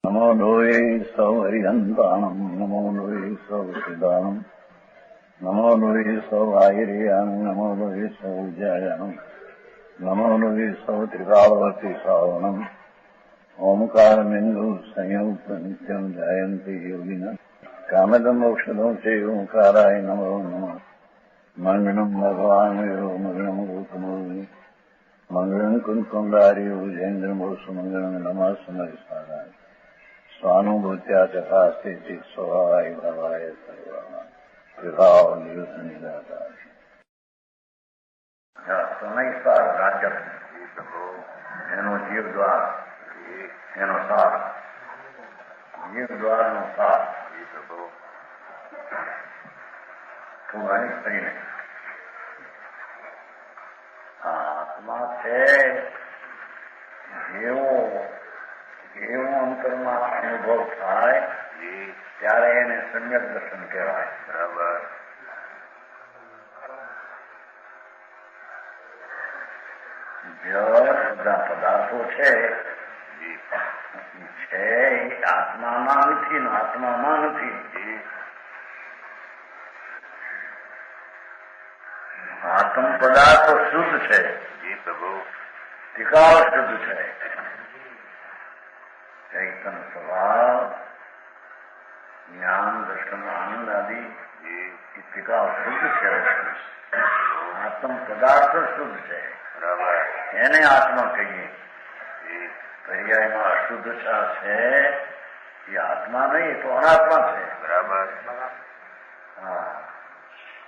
નમો લોહે સૌ હરિહંતાણમ નમો લોહે સૌ સિદાનમ નમો લોહે સૌ આયર્યાણમ નમો લોહે સૌ જયાણમ નમો લોહે સૌ ત્રિકાળવતી સાવણમ ઓમકારમિંદુ સંયુક્ત નિત્યમ જયંતિ યોગિના કામદમ મોક્ષદમ છે ઓંકારાય નમો નમઃ મંગળમ ભગવાન વિરો મંગળમ રૂપમોહિ મંગળમ કુંકુંડાર્યો જૈન્દ્રમોષ મંગળમ નમઃ સમરિસારાય સ્વાનુભૂત્યા તથા સ્થિતિ સ્વભાવાય ભાવાય સર્વા વિભાવ નિયુદ્ધ નિરાકાર સમયસાર રાજ્ય એનો જીવદ્વાર એનો સાર જીવદ્વારનો સાર થોડી કરીને આત્મા છે જેવો અંતરમાં અનુભવ થાય ત્યારે એને સમ્યક દર્શન કહેવાય. બરાબર. બધા પદાર્થો છે આત્મામાં નથી ને આત્મામાં નથી. આત્મ પદાર્થો શુદ્ધ છે, ટીકાવ શુદ્ધ છે. ચૈતન સ્વભાવ જ્ઞાન દર્શન આનંદ આદિ ટીકાવ શુદ્ધ છે. આત્મ પદાર્થ શુદ્ધ છે, એને આત્મા કહીએ. પર્યાયમાં અશુદ્ધતા છે એ આત્મા નહીં તો અનાત્મા છે. બરાબર. હા,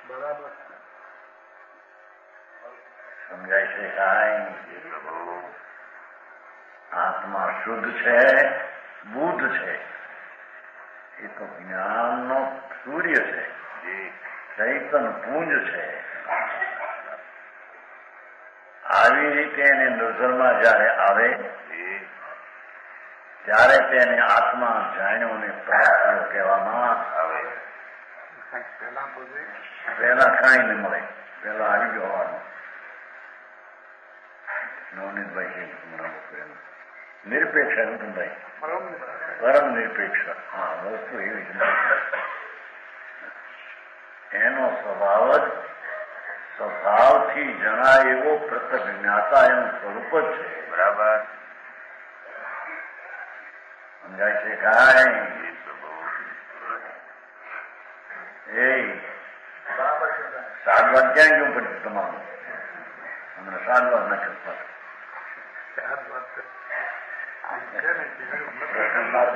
બરાબર. સમજાય છે કાંઈ? આત્મા શુદ્ધ છે, બુદ્ધ છે, એ તો જ્ઞાનનો સૂર્ય છે, ચૈતન પુંજ છે. આવી રીતે એને નજરમાં જયારે આવે ત્યારે તેને આત્મા જાણ્યો ને પ્રાપ્ત કહેવામાં આવે. પેલા કાંઈ નહીં મળે, પેલા આવી જવાનું. નવનીતભાઈ નિરપેક્ષ ભાઈ પરમ નિરપેક્ષ. હા, વસ્તુ એવી જ એનો સ્વભાવ જ સ્વભાવથી જણાય એવો પ્રત્યક્ષ જ્ઞાતા એનું સ્વરૂપ જ છે. બરાબર. સમજાય છે કાંઈ? એ સારવાર ક્યાં ગયું પડશે તમારું? હમણાં સારવાર ના કરતા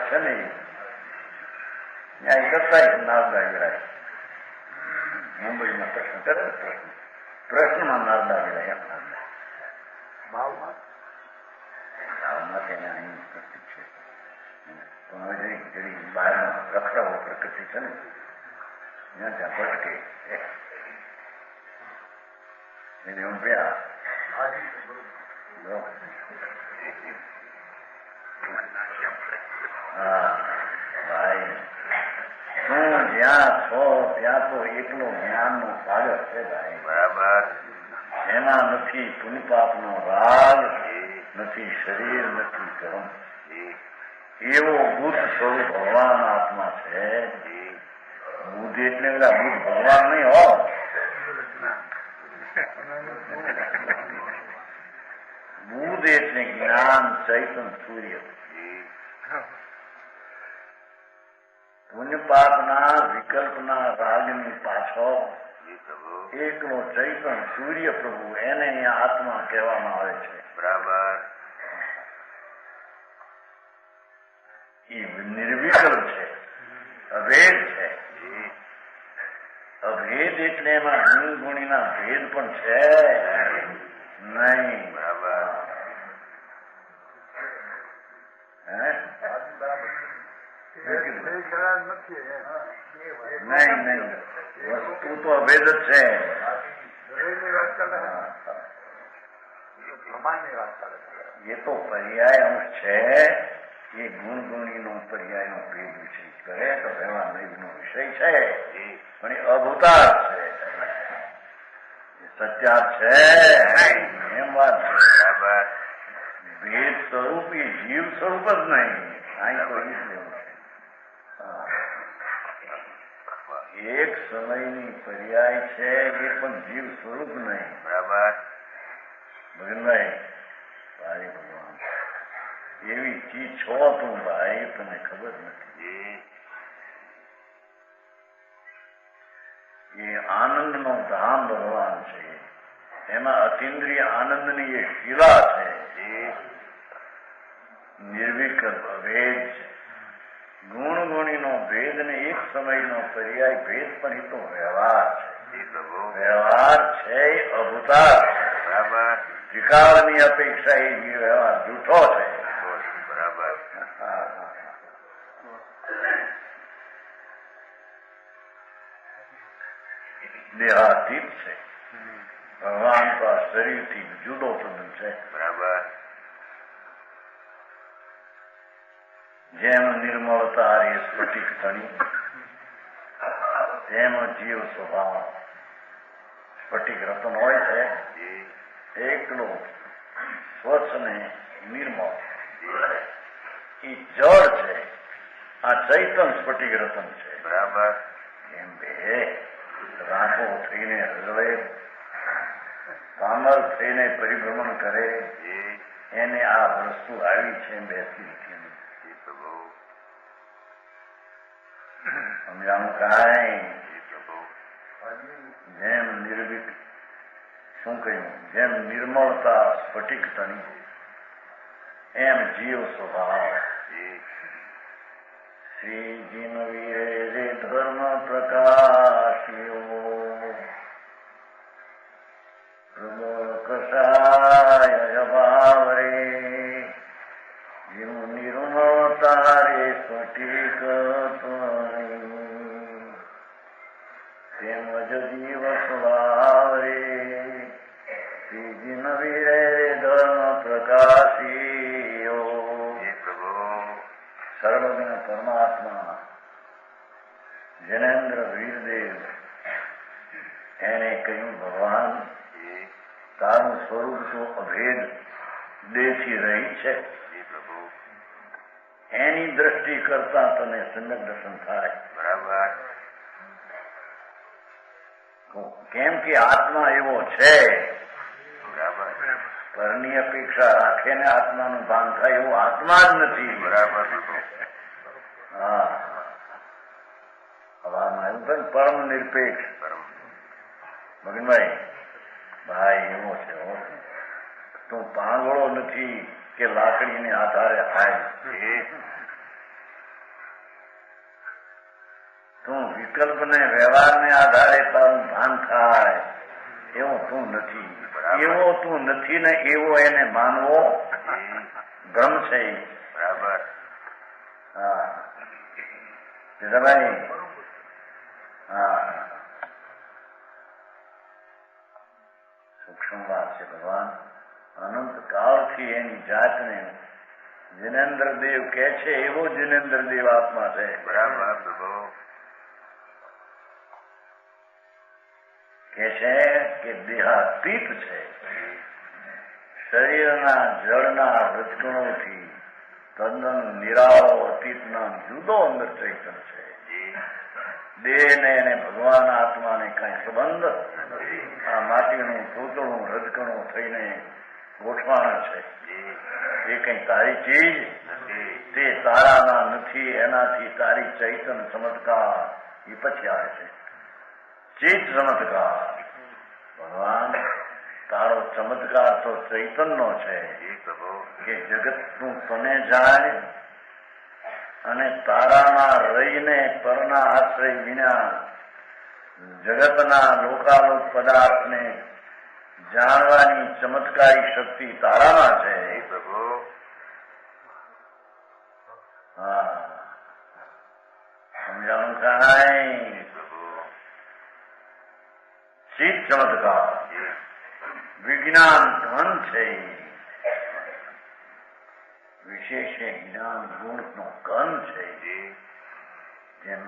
છે ને ત્યાં કરતા નારદા ગરાય મુંબઈમાં પ્રશ્ન કરે. પ્રશ્નમાં નારદા ગરાય ભાવમાં તેને અહીં પ્રકૃતિ છે. પણ જડી બહારના રખડાવો પ્રકૃતિ છે ને ત્યાં ત્યાં ભટકે એને ઉભ્યા. હા ભાઈ, શું જ્યાં છો ત્યાં તો એકલો જ્ઞાનનો સાગર છે ભાઈ. બરાબર. એના નથી પુનિપાપનો રાગ, નથી શરીર, નથી કર્મ. એવો બુદ્ધ સ્વરૂપ ભગવાન આત્મા છે. બુદ્ધ એટલે પેલા બુદ્ધ ભગવાન નહીં હો. બુદ્ધ એટલે જ્ઞાન ચૈતન સૂર્ય. પુણ્યપાપના વિકલ્પના રાગની પાછળ એકલો ચૈતન સૂર્ય પ્રભુ, એને અહીંયા આત્મા કહેવામાં આવે છે. બરાબર. એ નિર્વિકલ્પ છે, અભેદ છે. અભેદ એટલે એમાં ગુણ ગુણીના ભેદ પણ છે નહીં. બરાબર. નહીં, વસ્તુ તો અભેદ જ છે. એ તો પર્યાય અંશ છે. એ ગુણ ગુણીનો પર્યાયનો ભેદ વિષય કરે તો વ્યવહાર નો વિષય છે, પણ એ અભૂતાર છે, સત્યાર છે એમ વાત છે. ભેદ સ્વરૂપ એ જીવ સ્વરૂપ જ નહીં. અહીં તો ઈ જ લેવું છે. એક સમયની પર્યાય છે એ પણ જીવ સ્વરૂપ નહીં. બરાબર ભગનભાઈ, ભાઈ ભગવાન એવી ચીજ છો તું ભાઈ, તને ખબર નથી. એ આનંદનો ધામ ભગવાન છે. એમાં અતિન્દ્રિય આનંદની એ શિલા છે. નિર્વિકલ્પ ભેદ છે. ગુણ ગુણીનો ભેદ ને એક સમયનો પર્યાય ભેદ, પણ એ તો વ્યવહાર છે. વ્યવહાર છે અભૂતાર. બરાબર. વિકારની અપેક્ષા એ વ્યવહાર જૂઠો છે. બરાબર. દેહાતીત છે. ભગવાન તો આ શરીરથી જુદો તદ્દન છે. બરાબર. જેમ નિર્મળતા એ સ્ફટિક તણી, તેમ જીવ સ્વભાવ સ્ફટિક રતન હોય છે. એકલો સ્વચ્છ ને નિર્મળ એ જળ છે. આ ચૈતન સ્ફટિક રતન છે. બરાબર. એમ બે રાંકો થઈને હળવે, પામર થઈને પરિભ્રમણ કરે, એને આ વસ્તુ આવી છે બેસી સમજાણું કાંઈ. જેમ નિર્વિક શું કહ્યું, જેમ નિર્મળતા સ્ફટિક તણી, એમ જીવ સ્વભાવ. શ્રીજી નવીરે ધર્મ પ્રકાશ્યો, કષાય ભાવ રે, જેવું નિર્મળતા રે સ્ફટિક તેમજ જીવ સ્વભાવ રે. શ્રીજી નવીરે ધર્મ પ્રકાશીઓ. સર્વજ્ઞ પરમાત્મા જનેન્દ્ર વીરદેવ એને કહ્યું, ભગવાન તારું સ્વરૂપ તો અભેદ દેશી રહી છે. એની દ્રષ્ટિ કરતા તને સમ્યક દર્શન થાય. બરાબર. કેમ કે આત્મા એવો છે. પરની અપેક્ષા રાખે ને આત્માનું ભાન થાય એવું આત્મા જ નથી. બરાબર. હા, હવામાં એવું થાય પરમ નિરપેક્ષ. મગનભાઈ, ભાઈ એવો છે. તું પાંગળો નથી કે લાકડીને આધારે હાય. તું વિકલ્પ ને વ્યવહાર ને આધારે તારું ભાન થાય એવું તું નથી. એવો તું નથી ને એવો એને માનવો ભ્રમ છે. બરાબર. હા ભાઈ. હા, સૂક્ષ્મ વાત છે. ભગવાન અનંત કાળથી એની જાતને જિનેન્દ્ર દેવ કે છે એવો જિનેન્દ્ર દેવ આત્મા છે. બરાબર. કે છે કે દેહાતીત છે. શરીરના જળના રજકણોથી તદ્દન નિરાળો અતીતના જુદો અંદર ચૈતન છે. દેહ ને એને ભગવાન આત્માને કઈ સંબંધ. આ માટીનું પૂતળું રજકણું થઈને ગોઠવાણા છે. એ કઈ તારી ચીજ તે તારાના નથી. એનાથી તારી ચૈતન ચમત્કાર એ પછી આવે છે. ચિત્ત ચમત્કાર. ભગવાન તારો ચમત્કાર તો ચૈતનનો છે કે જગતનું તને જાય અને તારાના રહીને પરના આશ્રય વિના જગતના લોકાલોક પદાર્થને જાણવાની ચમત્કારી શક્તિ તારામાં છે. હા, સમજાણું કાંઈ. ચિત્ત ચમત્કાર વિજ્ઞાન ધન છે. વિશેષ જ્ઞાન ગુણ નો કન છે. જેમ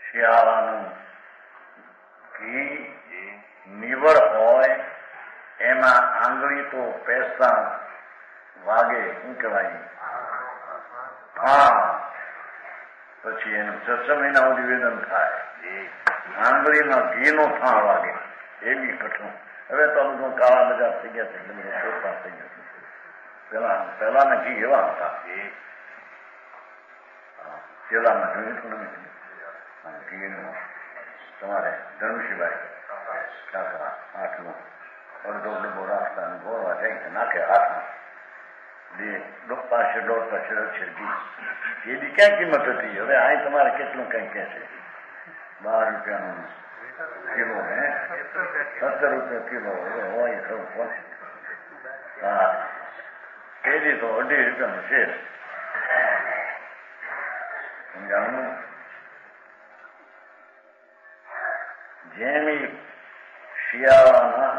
શિયાળાનું ઘી નિવડ હોય એમાં આંગળી તો પેસતા વાગે, શું કહેવાય, હા, પછી એનું 6 મહિના નિવેદન થાય. આંગળીના ઘીનો થાળ વાગે એવી કઠણ. હવે તો બધું કાળા બજાર થઈ ગયા છે, બધું ફેરફાર થઈ ગયો. પહેલાના ઘી એવા હતા. પેલામાં જોયું હતું ને ઘીનું તમારે ધનુષીભાઈ કાકા હાથમાં અડધો ડબ્બો રાખતા અને ગોળવા જાય નાખે હાથમાં પાસે દોઢ પાસે છે ઘી. એની ક્યાં કિંમત હતી? હવે અહીં તમારે કેટલું કઈ કે છે? 12 રૂપિયાનું કિલો હે, 17 રૂપિયા કિલો હોય ખરું પહોંચે. હા, એની તો 2.5 રૂપિયાનું છે. સમજાણું? જેની શિયાળાના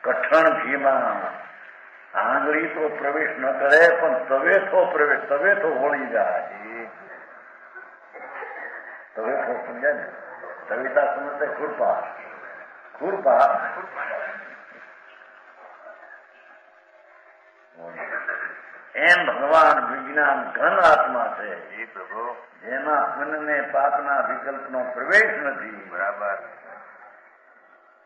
કઠણ ઘીમાં આંગળી તો પ્રવેશ ન કરે, પણ તવે તો વળી જાય. તવે તો સમજે ને, કવિતા સમજે ખુરપા એમ ભગવાન વિજ્ઞાન ઘન આત્મા છે. જેમાં પુણ્ય પાપના વિકલ્પનો પ્રવેશ નથી. બરાબર.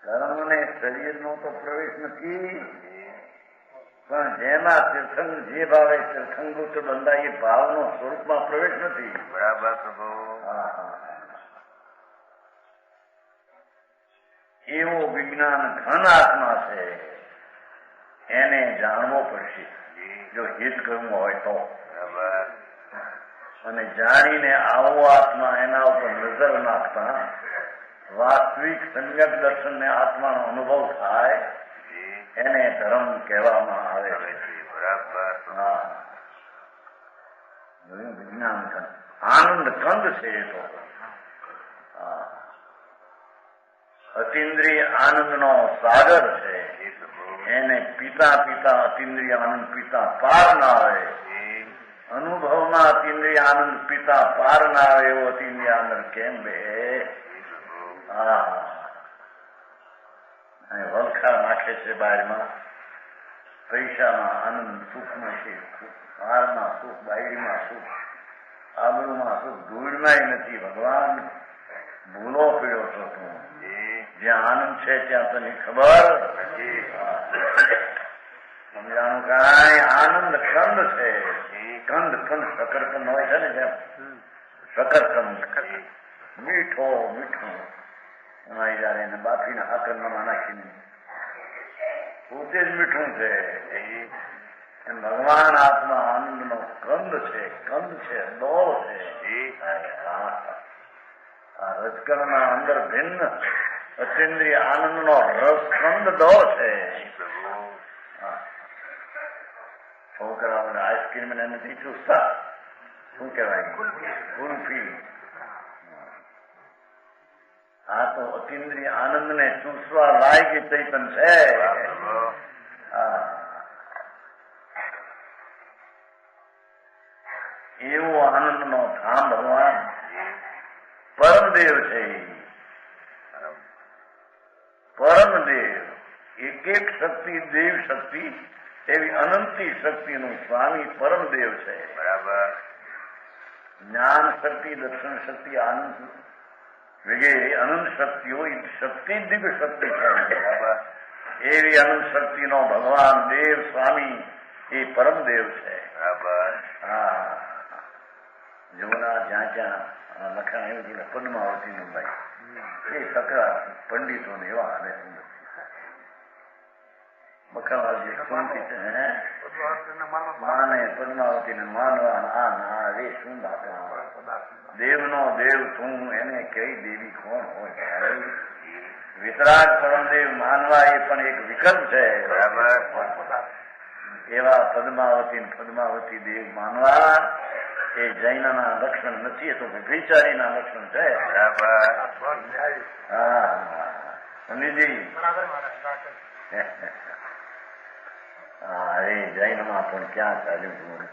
કર્મ ને શરીરનો તો પ્રવેશ નથી, પણ જેમાં તીર્થંગ જે ભાવે તીર્થંગુત બંધાય એ ભાવનો સ્વરૂપમાં પ્રવેશ નથી. બરાબર પ્રભુ. એવો વિજ્ઞાન ઘન આત્મા છે, એને જાણવો પડશે જો હિત કરવું હોય તો. બરાબર. અને જાણીને આવો આત્મા એના ઉપર નજર નાખતા વાસ્તવિક સમ્યક દર્શન ને આત્માનો અનુભવ થાય, એને ધર્મ કહેવામાં આવે છે. બરાબર. હા, વિજ્ઞાન આનંદ કંદ છે એ તો. અતિન્દ્રિય આનંદનો સાગર છે. એને પીતા અતિન્દ્રિય આનંદ પીતા પાર ના આવે. અનુભવમાં અતિન્દ્રિય આનંદ પીતા પાર ના આવે એવો અતિન્દ્રિય આનંદ કેમ બે? વલખા નાખે છે બહારમાં. પૈસામાં આનંદ, સુખમાં છે હારમાં સુખ, બાયડીમાં સુખ, આબરૂમાં સુખ, ધૂળમાં નથી. ભગવાન ભૂલો પીડ્યો છો તું. જ્યાં આનંદ છે ત્યાં તને ખબર નથી. સમજાણું? કાંઈ આનંદ કંદ છે. કંદ શકરકંદ હોય છે ને, જેમ શકરકંદ મીઠું એમાં જયારે એને બાફીને હાકરમાં નાખીને પોતે જ મીઠું છે. એમ ભગવાન આત્મા આનંદનો કંદ છે, ડોળ છે. આ રજકણના અંદર ભિન્ન અતિન્દ્રિય આનંદનો રસકંદ ડોળ છે. છોકરાઓને આઈસ્ક્રીમ એને નથી ચૂસતા, શું કહેવાય? કુલ્ફી. આ તો અતિન્દ્રિય આનંદ ને ચૂસવા લાયક ચૈતન છે. એવો આનંદ નો ધામ ભગવાન પરમદેવ છે. પરમદેવ એક શક્તિ, દેવ શક્તિ એવી અનંતી શક્તિનું સ્વામી પરમદેવ છે. બરાબર. જ્ઞાન શક્તિ, દર્શન શક્તિ, આનંદ વગેરે અનંત શક્તિઓ શક્તિ દિવ્ય શક્તિ છે. બરાબર. એવી અનંત શક્તિનો ભગવાન દેવ સ્વામી એ પરમદેવ છે. બરાબર. હા, જોના જ્યાં જ્યાં લખાણ એવું છે પદ્માવતી નું ભાઈ એ સકરા પંડિતો ને એવા આવે બખાવાજી શાંતિ છે. માને પદ્માવતી ને માનવા આ રે શું દેવનો દેવ તું, એને કઈ દેવી કોણ હોય? વિતરાગ પરમદેવ માનવા એ પણ એક વિકલ્પ છે. બરાબર. એવા પદ્માવતી દેવ માનવા એ જૈનના લક્ષણ નથી, એ તો વિચારીના લક્ષણ છે. બરાબર. હા, સમજી. હા, એ જૈનમાં પણ ક્યાં ચાલ્યું?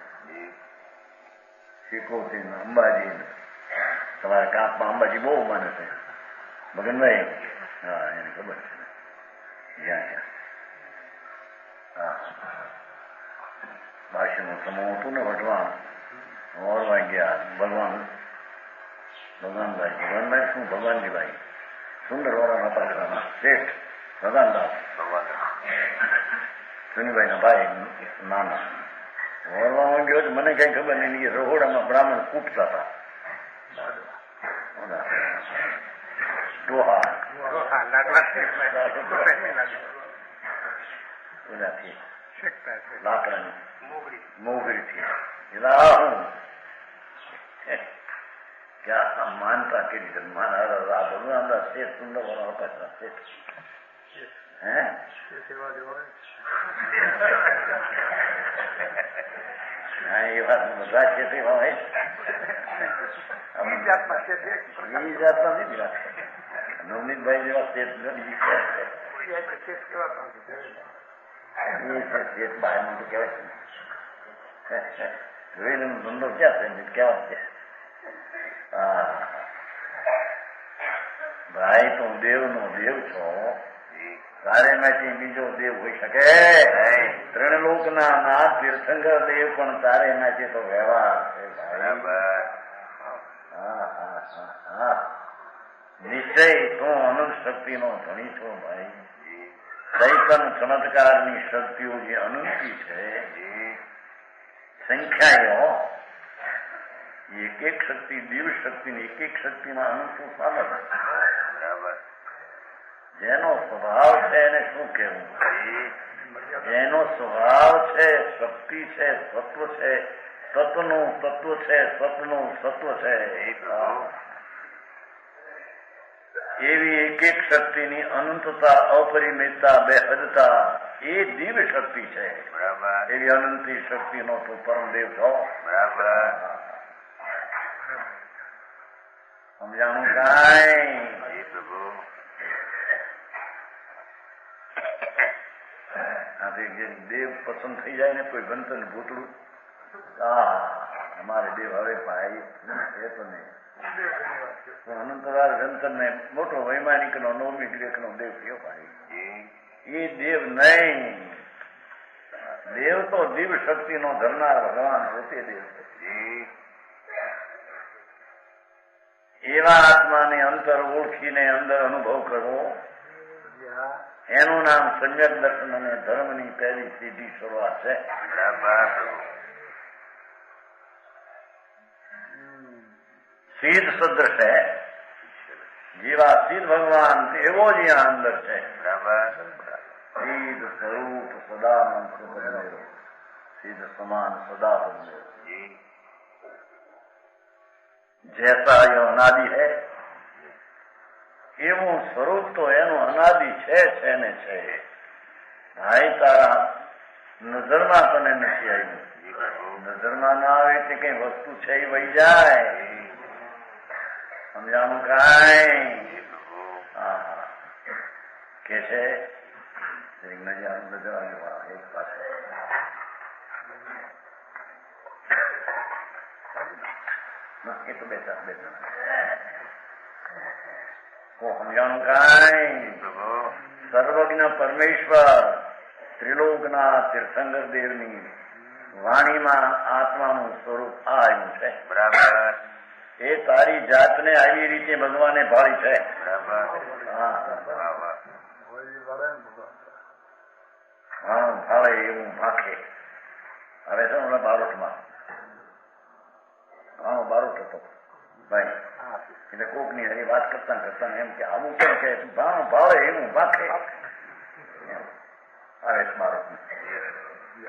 શીખોતી અંબાજી, તમારા કાપમાં અંબાજી બહુ માને છે મગનભાઈ. હા, એને ખબર છે. જ્યાં હા, ભાષાનું સમૂહ હતું ને વઢવાનું, ઓરવા ગયા ભગવાનભાઈ શું ભગવાનજીભાઈ સુંદર વાળા હતા શેઠ ભગવાનદાસ સુનીભાઈ ના ભાઈ નાના ઓરવામાં ગયો તો મને કઈ ખબર નહીં. રહોડામાં બ્રાહ્મણ કૂટતા હતા લાકડાની મોગરીથી ક્યાં માનતા કેવી છે ભગવાનદાસ શેઠ સુંદર વાળા હતા શેઠ હે એ વાત બધા છે નવનીતભાઈ જેવા શેઠ શેઠ બહાર નું કહેવાય જોઈને ધંધો ક્યાં છે કેવા છે. ભાઈ તું દેવ નો દેવ છો, તારે માંથી બીજો દેવ હોઈ શકે? ત્રિલોક ના નાથ તીર્થંકર દેવ પણ તારે માંથી તો વ્યવહાર છે. નિશ્ચય તું અનંત શક્તિ નો ધણી છો ભાઈ. ચૈતન ચમત્કાર ની શક્તિઓ જે અનંતી છે સંખ્યાઓ એક એક શક્તિ દિવ્ય શક્તિ ની એક એક શક્તિમાં અનંતનું સાધન. જેનો સ્વભાવ છે એને શું કહેવું? જેનો સ્વભાવ છે શક્તિ છે સત્વ છે તત્વનું તત્વ છે સત્વનું સત્વ છે એવી એક એક શક્તિની અનંતતા અપરિમિતતા બેહદતા એ દિવ્ય શક્તિ છે. એવી અનંતી શક્તિનો તો પરમદેવ છો. સમજાણું કાંઈ? દેવ પસંદ થઈ જાય ને કોઈ ભંતન ભૂતળું અમારે દેવ હવે ભાઈ એ તો નહીં. અનંતવાર ભંતન ને મોટો વૈમાનિક નો નવમી ગ્રેક નો દેવ થયો ભાઈ. એ દેવ નહીં. દેવ તો દિવ્ય શક્તિ નો ધરનાર ભગવાન પોતે દેવ છે. એવા આત્માને અંતર ઓળખીને અંદર અનુભવ કરવો એનું નામ સમ્યક દર્શન અને ધર્મની પહેલી સીધી શરૂઆત છે. સિદ્ધ સદ્રશ છે જેવા સિદ્ધ ભગવાન એવો જ અહીંયા અંદર છે. સિદ્ધ સ્વરૂપ સદાનંદ સિદ્ધ સમાન સદા જૈસા યો અનાદિ હૈ એવું સ્વરૂપ તો એનું અનાદિ છે ને છે. ભાઈ તારા નજરમાં તને નથી આવ્યું. નજરમાં ના આવે તે કઈ વસ્તુ છે એ વહી જાય. સમજાણું કાંઈ? કે છે નજર એક પાસે એ તો બેઠા સમજાણું કાંઈ? સર્વજ્ઞ પરમેશ્વર ત્રિલોકના તીર્થંકર દેવની વાણીમાં આત્માનું સ્વરૂપ આ આવ્યું છે. બરાબર. એ તારી જાતને આવી રીતે ભગવાને ભાળી છે. ભાવે એવું ભાખે. હવે છે ને બારોટમાં બારોટ હતો ભાઈ. એટલે કોક ની હરી વાત કરતા કરતા એમ કે આવું કેમ કે ભાવે એવું ભાખે આવે બારોટ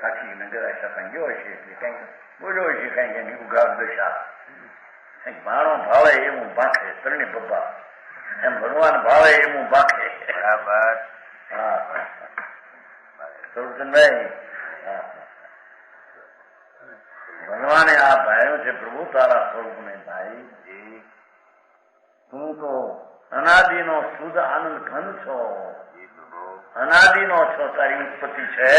આખી નગર ગયો હશે એટલે કઈ બોલ્યો હશે કઈ એની ઉઘાડ દશા ભાણો ભાવે એવું ભાખે. તરણી પપ્પા એમ ભગવાન ભાવે એવું ભાખે. બરાબર. સુરજનભાઈ ભગવાને આ ભાવ્યું છે પ્રભુ તારા સ્વરૂપને. ભાઈ તું તો અનાદિનો શુદ્ધ આનંદ ઘન છો. અનાદિનો છો. તારી ઉત્પત્તિ છે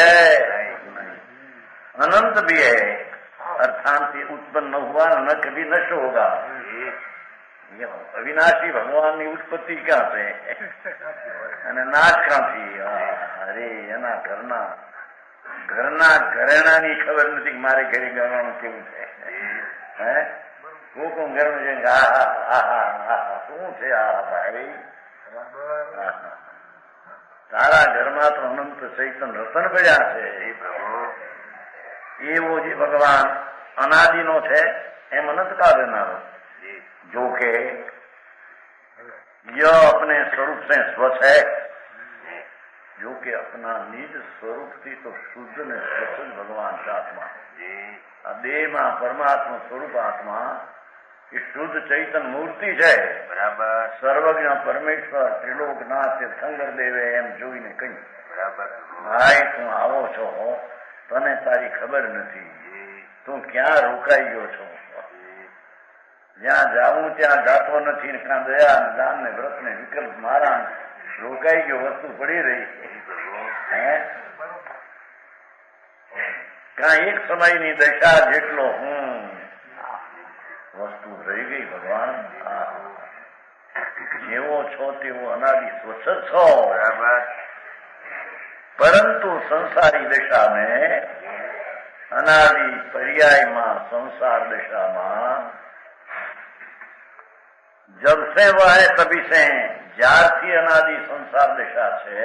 अनंत भी है अर्थात उत्पन्न न हुआ न कभी नष्ट होगा. अविनाशी भगवान की उत्पत्ति क्या है અને નાશ ક્યાંથી? અરે એના ઘરના ઘરેણાની ખબર નથી મારે ઘરે ગણવાનું કેવું છે. હે કોકમ ઘરમાં જઈને આહા શું છે આ ભાઈ? તારા ઘરમાં તો અનંત ચૈતન રતન પડ્યા છે. એવો જે ભગવાન અનાદિનો છે એમ અનંતકાળ રહેનારો. જો કે य अपने स्वरूप से स्वच्छ है, जो कि अपना निज स्वरूप थी तो शुद्ध ने स्वच्छ भगवान का आत्मा. આ દેહમાં પરમાત્મા સ્વરૂપ આત્મા એ શુદ્ધ ચૈતન મૂર્તિ છે. બરાબર. સર્વજ્ઞ પરમેશ્વર ત્રિલોકનાથ શંકર દેવે એમ જોઈને કહ્યું, બરાબર ભાઈ તું આવો છો, તને તારી ખબર નથી, તું ક્યાં રોકાઈ ગયો છો. જ્યાં જાવું ત્યાં જાતો નથી, કાં દયા ને દાન ને વ્રત ને વિકલ્પ મારા રોકાઈ ગયો વસ્તુ પડી રહી. હે કાં એક સમયની દશા જેટલો હું વસ્તુ રહી ગઈ. ભગવાન જેવો છો તેવો અનાદિ સ્વચ્છ છો. બરાબર. પરંતુ સંસારી દશાને અનાદિ પર્યાયમાં સંસાર દશામાં જબ સે વહે તભી સે, જ્યારથી અનાદિ સંસાર દશા છે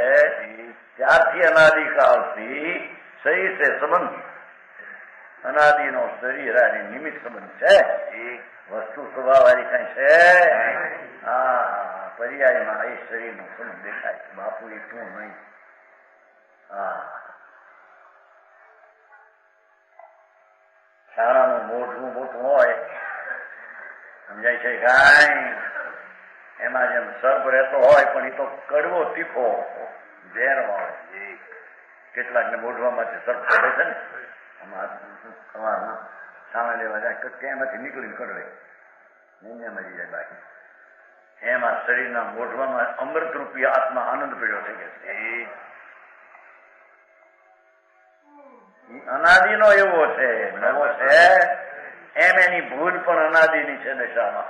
ત્યારથી અનાદિકાળથી સહી સે સંબંધ, અનાદિનો શરીર અને નિમિત્ત સંબંધ છે. વસ્તુ સ્વભાવવાળી કઈ છે? હા, પર્યાયમાં એ શરીરનો સંબંધ દેખાય. બાપુ એ શું નહીં. હા, શાળાનું મોટું મોટું હોય સમજાય છે કાંઈ? એમાં જેમ સર્પ રહેતો હોય પણ એ તો કડવો તીખો ઝેર હોય. કેટલાક ને મોઢવામાંથી સર્પ પડે છે ને, સવારમાં સામે લેવા જાય એમાંથી નીકળીને કડવે મરી જાય. બાકી એમાં શરીરના મોઢવામાં અમૃત રૂપી આત્મા આનંદ પડ્યો છે કે અનાદિનો એવો છે, નવો છે. એમ એની ભૂલ પણ અનાદિની છે દશામાં.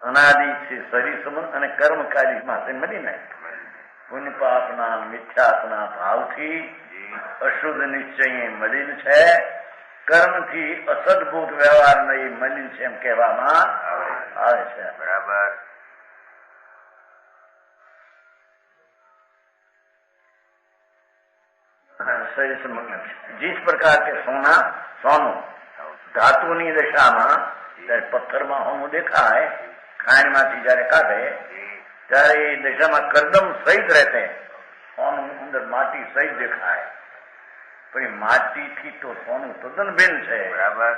અનાદિ છે શરીર સંબંધ અને કર્મકારી માટે મળીને પુણ્ય પાપના મિથ્યાત્મના ભાવથી અશુદ્ધ નિશ્ચય મલિન છે, કર્મથી અસદભૂત વ્યવહાર નહીં મલિન છે એમ કહેવામાં આવે છે. બરાબર. शरीर संबंध जिस प्रकार के सोनू धातुની દશામાં પથ્થરમાં હોમું દેખાય, ખાંડમાંથી જયારે કાઢે ત્યારે એ દશામાં કરદમ સહિત રહેતે, સોનું અંદર માટી સહિત દેખાય. પણ માટીથી તો સોનું તદ્દન ભિન્ન છે. બરાબર.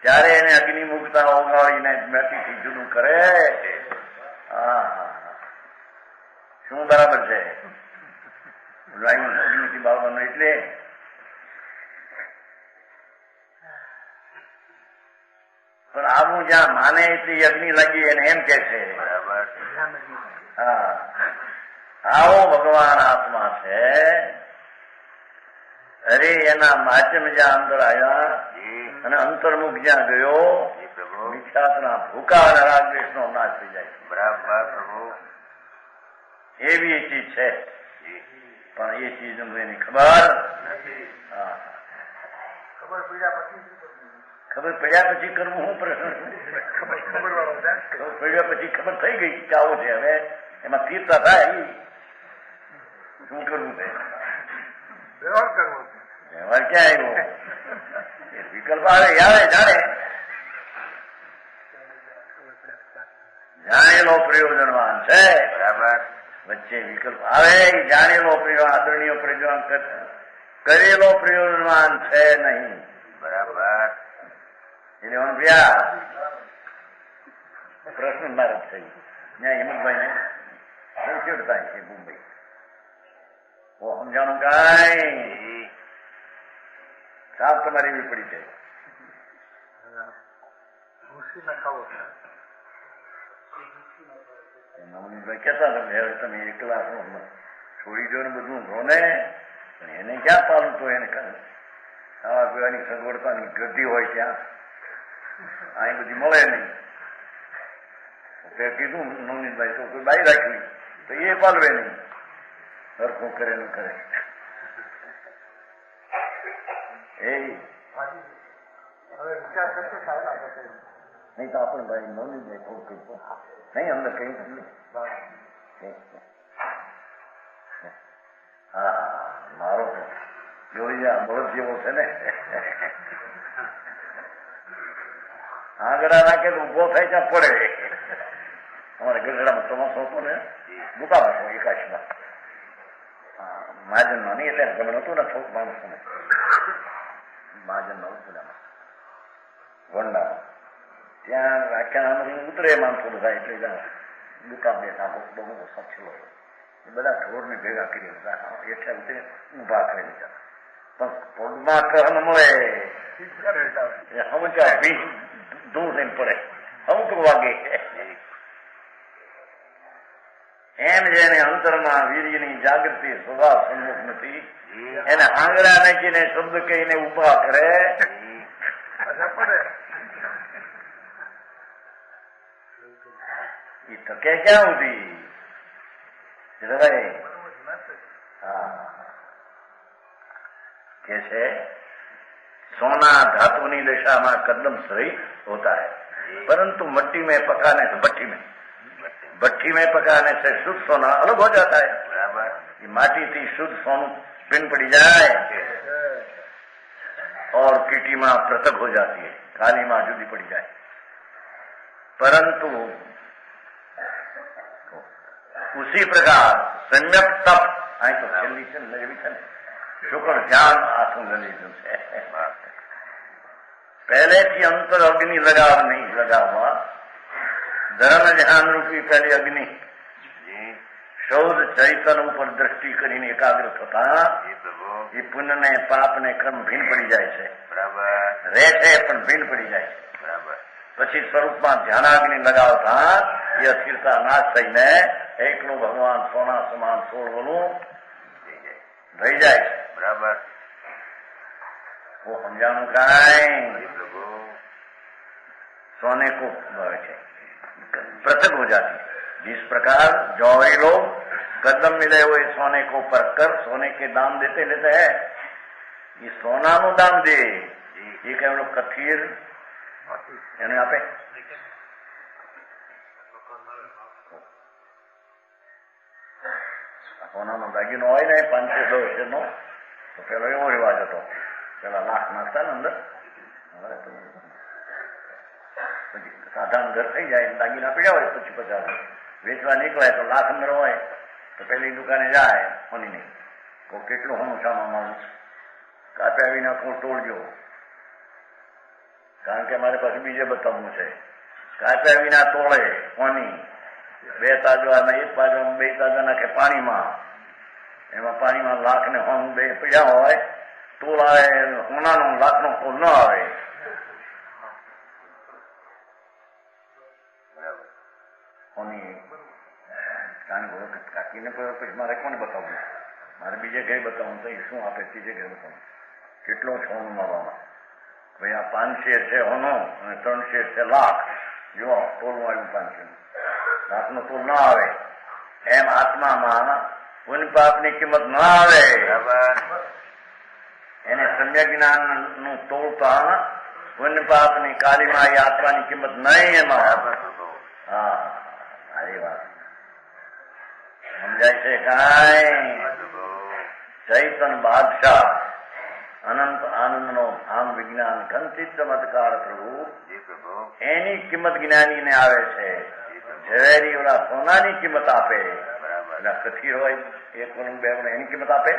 ત્યારે એને અગ્નિ મુકતા ઓગાળીને માટીથી જુદું કરે. શું બરાબર છે? અગ્નિથી બાળવાનું એટલે પણ આવું જ્યાં માને એટલી અગ્નિ લાગી એને એમ કે છે. બરાબર. હા, આવો ભગવાન આત્મા છે. અરે એના માધ્યમ જ્યાં અંદર આવ્યા અને અંતર્મુખ જ્યાં ગયો મિથ્યાત્મના ભૂકા અને રાગદ્વેષ નો નાશ થઈ જાય. બરાબર. એવી ચીજ છે પણ એ ચીજ એની ખબર ખબર પડ્યા પછી કરવું શું પ્રશ્ન? ખબર પડ્યા પછી ખબર થઈ ગઈ કે આવો છે, હવે એમાં સ્થિરતા થાય. શું કરવું છે? વ્યવહાર કરવો. વ્યવહાર ક્યાં આવ્યો? વિકલ્પ આવે જાણે જાણેલો પ્રયોજનવાન છે. બરાબર. વચ્ચે વિકલ્પ આવે જાણેલો આદરણીય પ્રયોજન કરેલો પ્રયોજનવાન છે નહીં. બરાબર. એટલે અભ્યાસ પ્રશ્ન મારે થઈ ત્યાં હિંમતભાઈ ને ચડતા છે મુંબઈ. સમજાણું કાંઈ સાફ તમારી એવી પડી છે. કેતા તમે એકલા છોડી દો ને બધું રહો ને, એને ક્યાં પાલું તો એને ખાવા પીવાની સગવડતાની ગદ્દી હોય ત્યાં અહીં બધી મળે નહીં. કીધું નવનીતભાઈ તો કોઈ બાઈ રાખવી તો એ પાલવે નહીં, હરખું કરે ન કરે. નહીં તો આપણે ભાઈ નવની જાય થોડું કઈ નહીં અંદર કઈ હા મારો જોઈ બળદ જેવો છે ને આંગળા નાખે તો ઉભો થાય ત્યાં પડે. અમારે ગઢડામાં ચોમાસો હતો ને દુકાન હતો એકાશમાં મહાજન માં નહીં એટલે ગમે હતું ને થોડુંક માણસો ને મહાજન માં ઉતર્યામાં વંડામાં ત્યાં વ્યાખ્યાન ઉતરે માણસો બધા એટલે દુકાન બેઠા બહુ સચલો બધા ઢોર ને ભેગા કરી એટલે ઉતરે ઉભા કરી દીધા પણ પગમાં કર મળે અમુક દૂર થઈને પડે અમુક વાગે એમ જેને અંતરમાં વીર્યની જાગૃતિ સ્વભાવ સન્મુખ નથી એને આંગળા નાખીને શબ્દ કહીને ઉભા કરે એ તકે ક્યાં સુધી कैसे सोना धातु ની दशा कदम सही होता है परंतु मट्टी में पकाने से भट्टी में पकाने से शुद्ध सोना अलग हो जाता है. बराबर. ये माटी थी शुद्ध सोनू पिन पड़ी जाए और कीटी में पृथक हो जाती है काली मां जुदी पड़ी जाए परंतु उसी प्रकार सम्यक तप आई तो छेल्ली છે નજવી છે શુક્ર ધ્યાન આસન લીધું છે પહેલેથી અંતર અગ્નિ લગાવવા ધર્મ ધ્યાન રૂપી પહેલી અગ્નિ શૌધ ચૈતન ઉપર દ્રષ્ટિ કરીને એકાગ્ર થતા એ પુણ્ય ને પાપ ને ક્રમ ભીન પડી જાય છે. બરાબર. રહે છે પણ ભીન પડી જાય છે. બરાબર. પછી સ્વરૂપમાં ધ્યાનાગ્નિ લગાવતા એ અસ્થિરતા નાશ થઈને એકલું ભગવાન સોના સમાન સોળવનું થઈ જાય છે. બરાબર. वो समझाणु काई सोने को पृथक हो जाती है. जिस प्रकार जौहरी लोग कदम मिले हुए सोने को परख कर सोने के दाम देते लेते हैं ये सोना नु दाम दे ये कई लोग कथीर એને આપે સોનાનો દાગીનો હોય ને 500 નો તો પેલો એવો રિવાજ હતો પેલા લાખ નાખતા ને અંદર પછી સાધારણ ઘર થઈ જાય દાગીના પીડ્યા હોય 50 વેચવા નીકળાય તો લાખ અંદર હોય તો પેલી દુકાને જાય હોની નહીં તો કેટલું હોનું સામાન મારું કાપ્યા વિના કોણ તોડજો કારણ કે મારે પાસે બીજે બતાવવું છે કાપ્યા વિના તોડે હોની 2 તાજવામાં 1 બાજુમાં 2 તાજા નાખે પાણીમાં એમાં પાણીમાં લાખ ને હોનું 2 પીડ્યા હોય તોલ આવે હોનાનો લાખનો તોલ ન આવે હોની કારણ કે કાકીને પછી મારે કોને બતાવવું મારે બીજે ઘરે બતાવવું તો શું આપે ત્રીજે ઘરે બતાવવું કેટલો છે હોનું મારવામાં ભાઈ આ 5 શેર છે હોનો અને 3 શેર છે લાખ જો તોલમાં આવ્યું 5 શેર લાખનો તોલ ન આવે એમ આત્મામાં પુણ્ય પાપની કિંમત ન આવે એને સમ્યક જ્ઞાન નું તોડતા પુણ્ય પાપની કાલીમાં એ આત્માની કિંમત નહીં એમાં હા સારી વાત સમજાય છે કાંઈ ચૈતન બાદશાહ અનંત આનંદ નો ધામ વિજ્ઞાન કંચિત ચમત્કાર પ્રભુ એની કિંમત જ્ઞાનીને આવે છે ઝવેરી ઓલા સોનાની કિંમત આપે એટલે કથીર હોય 1 વણ 2 વણ એની કિંમત આપે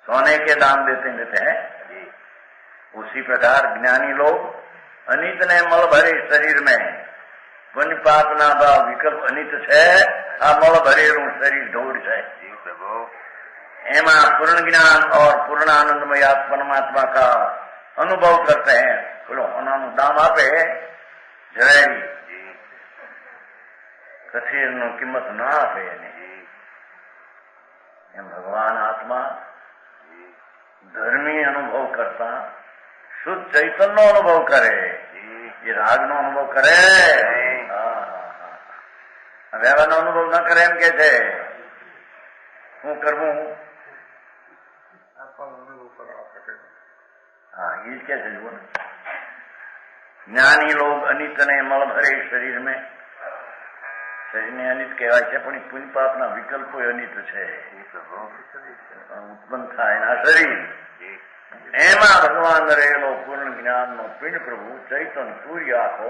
सोने के दाम देते हैं उसी प्रकार ज्ञानी लोग अनित ने मल भरे शरीर में पुण्य पाप ना भाव विकल्प अनित है आ मल भरेलू शरीर ढोर है एमा पूर्ण ज्ञान और पूर्ण आनंदमय परमात्मा का अनुभव करते हैं बोलो होना दाम आपे जवेरी कथीर नो किंमत ना आपे एम भगवान आत्मा धर्मी अनुभव करता शुद्ध चैतन्य नो अनुभव करे ये राग नो अनुभव करे વ્યવહારનો અનુભવ ન કરે એમ કે છે. શું કરવું? હા, એ જ કે છે. જુઓ ને, જ્ઞાની લોગ અનિત ને મળ ભરે શરીર મેં. શરીરને અનિત કહેવાય છે, પણ પુણ્ય પાપના વિકલ્પો અનિત છે. ઉત્પન્ન થાય એના શરીર, એમાં ભગવાન રહેલો પૂર્ણ જ્ઞાનનો પિંડ પ્રભુ ચૈતન સૂર્ય આખો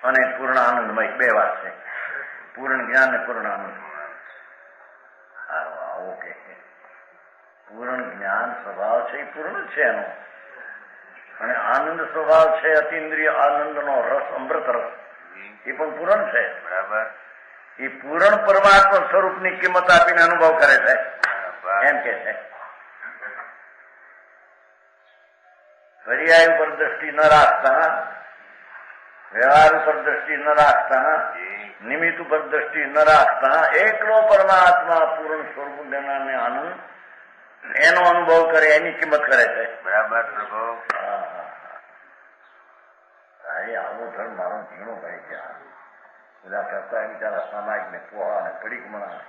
અને પૂર્ણ આનંદમય. બે વાત છે, પૂર્ણ જ્ઞાન ને પૂર્ણ આનંદ. ઓકે, પૂર્ણ જ્ઞાન સ્વભાવ છે એ પૂર્ણ છે એનો, અને આનંદ સ્વભાવ છે અતિન્દ્રિય આનંદનો રસ, અમૃત રસ, એ પણ પૂર્ણ છે. બરાબર. એ પૂર્ણ પરમાત્મા સ્વરૂપની કિંમત આપીને અનુભવ કરે છે એમ કે છે. પર્યાય ઉપર દ્રષ્ટિ ન રાખતા, વ્યવહાર ઉપર દ્રષ્ટિ ન રાખતા, નિમિત્ત ઉપર દ્રષ્ટિ ન રાખતા, એકલો પરમાત્મા પૂર્ણ સ્વરૂપ જ્ઞાનને આનંદ એનો અનુભવ કરે, એની કિંમત કરે છે. બરાબર પ્રભુ. આવો ધર્મ મારો ઝીણો ભાઈ ગયા. બધા કરતા બિચારા સામાયિક ને પોહા ને પડીકમણા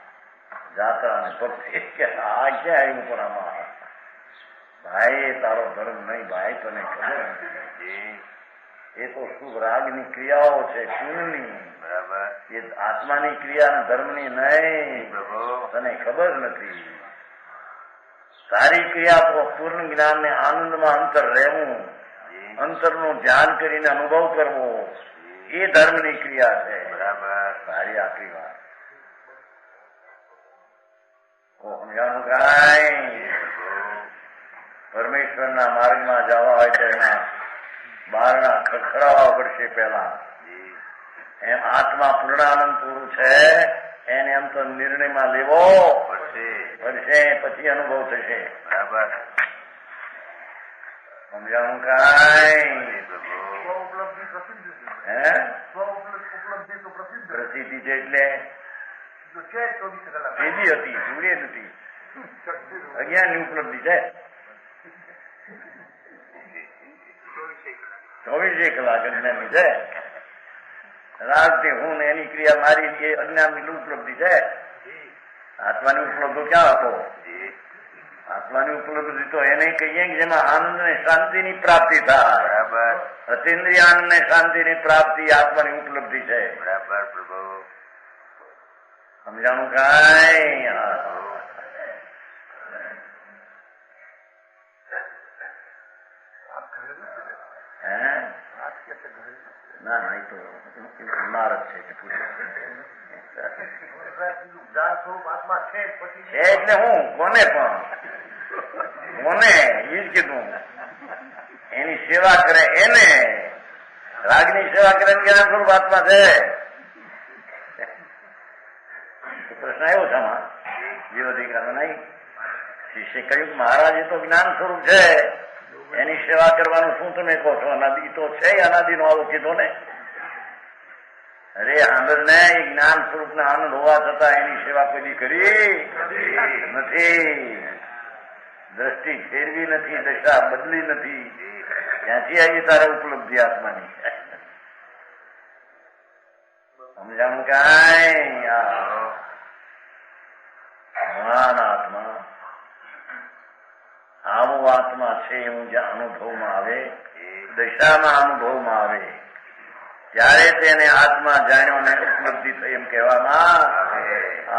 જાત્રા ને ભક્તિ કે આ ક્યાં આવ્યું પણ આમાં? ભાઈ તારો ધર્મ નહીં ભાઈ, તને ખબર નથી. એ તો શુભ રાગની ક્રિયાઓ છે, પુણ્યની. બરાબર. એ આત્માની ક્રિયા ધર્મની નહીં. તને ખબર નથી. સારી ક્રિયા તો પૂર્ણ જ્ઞાન ને આનંદમાં અંતર રહેવું, અંતરનું ધ્યાન કરીને અનુભવ કરવો, એ ધર્મની ક્રિયા છે. બરાબર. સારી આખરી વાત. સમજાણું કાંઈ? પરમેશ્વરના માર્ગમાં જવા હોય તો એના બારણા ખખડાવવા પડશે પહેલા. એમ આત્મા પૂર્ણાનંદ પૂરું છે એને એમ તો નિર્ણયમાં લેવો પડશે, પછી અનુભવ થશે. બરાબર. સમજાણું કાંઈ? હે, પ્રસિદ્ધિ છે એટલે સીધી હતી, સૂર્ય નથી. અજ્ઞાનની ઉપલબ્ધિ છે. 24 કલાક અજ્ઞાનની છે. રાગથી હું ને એની ક્રિયા મારી એ અજ્ઞાનની ઉપલબ્ધિ છે. આત્માની ઉપલબ્ધિ ક્યાં હતો? આત્માની ઉપલબ્ધિ તો એને કહીએ કે જેમાં આનંદ ને શાંતિની પ્રાપ્તિ થાય. બરાબર. અતિન્દ્રિય આનંદ ને શાંતિની પ્રાપ્તિ આત્માની ઉપલબ્ધિ છે. બરાબર પ્રભુ. સમજાણું કાંઈ? ના ના, એ તો ઇમારત છે એટલે હું કોને પણ કોને એ જ કીધું. એની સેવા કરે એને, રાગની સેવા કરે જ્ઞાન સ્વરૂપ આત્મા છે. પ્રશ્ન આવ્યો છે આમાં જીવધિકાર નહીં. શિષ્ય કહ્યું કે મહારાજ એ તો જ્ઞાન સ્વરૂપ છે, એની સેવા કરવાનું શું તમે કહો છો? અનાદિ તો છે, અનાદિ નો આવો કીધો ને. અરે આનંદ ને એ જ્ઞાન સ્વરૂપ ને આનંદ હોવા છતાં એની સેવા કોઈ કરી નથી. દ્રષ્ટિ ફેરવી નથી, દશા બદલી નથી. ત્યાંથી આવી તારે ઉપલબ્ધિ આત્માની. સમજાણું કાંઈ? મહાન આત્મા આવો આત્મા છે એવું જ્યાં અનુભવમાં આવે, દશામાં અનુભવમાં આવે, ત્યારે તેને આત્મા જાણ્યો ને ઉપલબ્ધિ થઈ એમ કહેવામાં